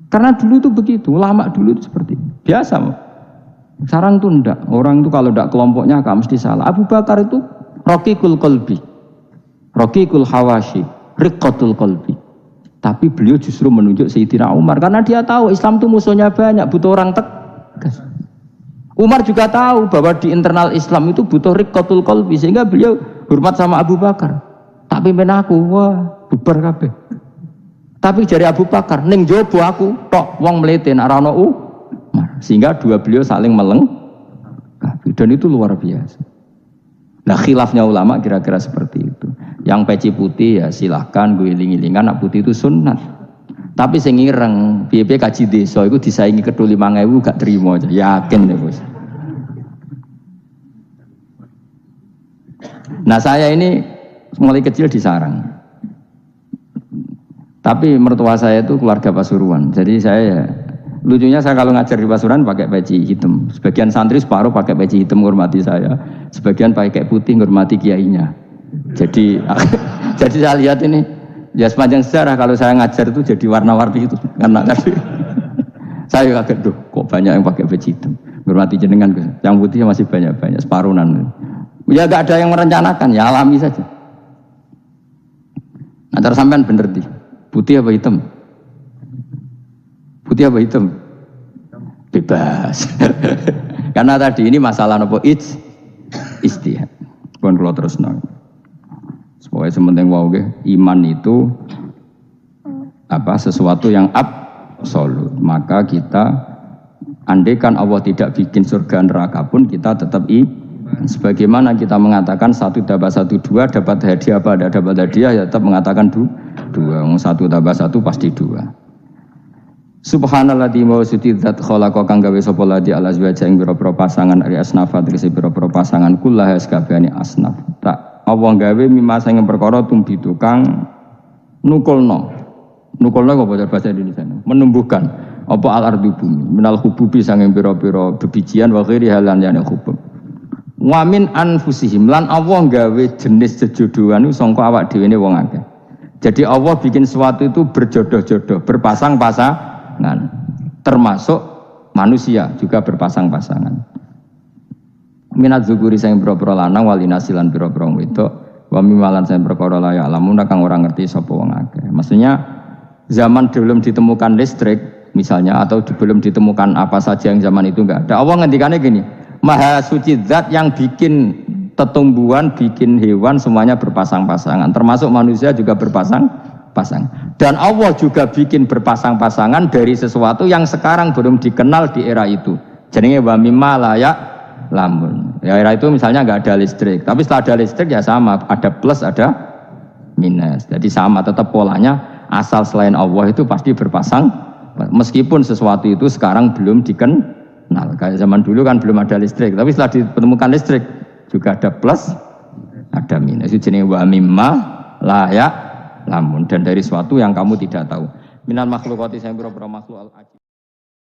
Karena dulu itu begitu, ulama dulu itu seperti itu. Biasa. Sekarang itu enggak. Orang itu kalau enggak kelompoknya enggak mesti salah. Abu Bakar itu raqiqul qalbi, raqiqul hawashi, riqqatul qalbi. Tapi beliau justru menunjuk Sayyidina Umar karena dia tahu Islam itu musuhnya banyak, butuh orang tegas. Umar juga tahu bahwa di internal Islam itu butuh riqqatul qalbi sehingga beliau hormat sama Abu Bakar. Tak pimpin aku, wah bubar kabeh. Tapi dari Abu Bakar, ning jobo aku tok wong mlete nek ora ono Umar. Sehingga dua beliau saling melengkapi dan itu luar biasa. Nah khilafnya ulama kira-kira seperti itu. Yang peci putih ya silahkan gue iling-ilingan, nak putih itu sunat. Tapi sing ireng piye-piye kaji desa iku disaingi kedul 5.000 gak terima aja. Yakin ya bos. Nah saya ini mulai kecil di sarang. Tapi mertua saya itu keluarga Pasuruan. Jadi saya lucunya saya kalau ngajar di Pasuruan pakai peci hitam. Sebagian santri separuh pakai peci hitam menghormati saya. Sebagian pakai putih menghormati kiainya. Jadi saya lihat ini ya sepanjang sejarah kalau saya ngajar itu jadi warna-warni itu karena saya kaget kok banyak yang pakai peci hitam menghormati jenengan, yang putih masih banyak separuhan ya gak ada yang merencanakan ya alami saja. Antara sampean bener di putih apa hitam? Putih apa hitam? Bebas. Karena tadi ini masalah nopo istihad. Pun kalau terus pokoknya sementing wow iman itu sesuatu yang absolut. Maka kita andaikan Allah tidak bikin surga neraka pun kita tetap sebagaimana kita mengatakan 1 tambah 1 2 dapat hadiah apa ada dapat hadiah ya tetap mengatakan 2 1 tambah 1 pasti 2. Subhanalladzi mawsuti dzat khalaqa kang gawe sapa ladi ala azwaja ing pira-pira pasangan ari asnafa tegese pira-pira pasangan kullaha sakabehane asnaf. Tak Allah gawe mimasa yang perkara tumbitu kang nukulno apa bahasa Indonesia menumbuhkan apa al-ardu bumi minal hububi sanging pira-pira bebijian wa ghairi halan yani hubub wa min anfusihim lan Allah gawe jenis jejodohan sangka awak dhewe ne wong akeh. Jadi Allah bikin sesuatu itu berjodoh-jodoh, berpasang-pasangan, termasuk manusia juga berpasang-pasangan. Minat zukuri sing pira-pira lanang walinasilan pira-pira wedok wa mimalan sing perkara la ya lamun kang ora ngerti sapa wong akeh. Maksudnya zaman belum ditemukan listrik misalnya atau belum ditemukan apa saja yang zaman itu enggak ada. Allah ngendikannya gini, Maha suci zat yang bikin tumbuhan, bikin hewan semuanya berpasang-pasangan, termasuk manusia juga berpasang-pasangan. Dan Allah juga bikin berpasang-pasangan dari sesuatu yang sekarang belum dikenal di era itu. Jenenge wa mimma la ya lamun. Ya era itu misalnya nggak ada listrik, tapi setelah ada listrik ya sama, ada plus ada minus. Jadi sama tetap polanya, asal selain Allah itu pasti berpasang. Meskipun sesuatu itu sekarang belum dikenal. Kayak zaman dulu kan belum ada listrik, tapi setelah ditemukan listrik juga ada plus, ada minus. Itu jenis wa mimma la ya lamun, dan dari sesuatu yang kamu tidak tahu. Minal makhlukati sing pira-pira makhluk al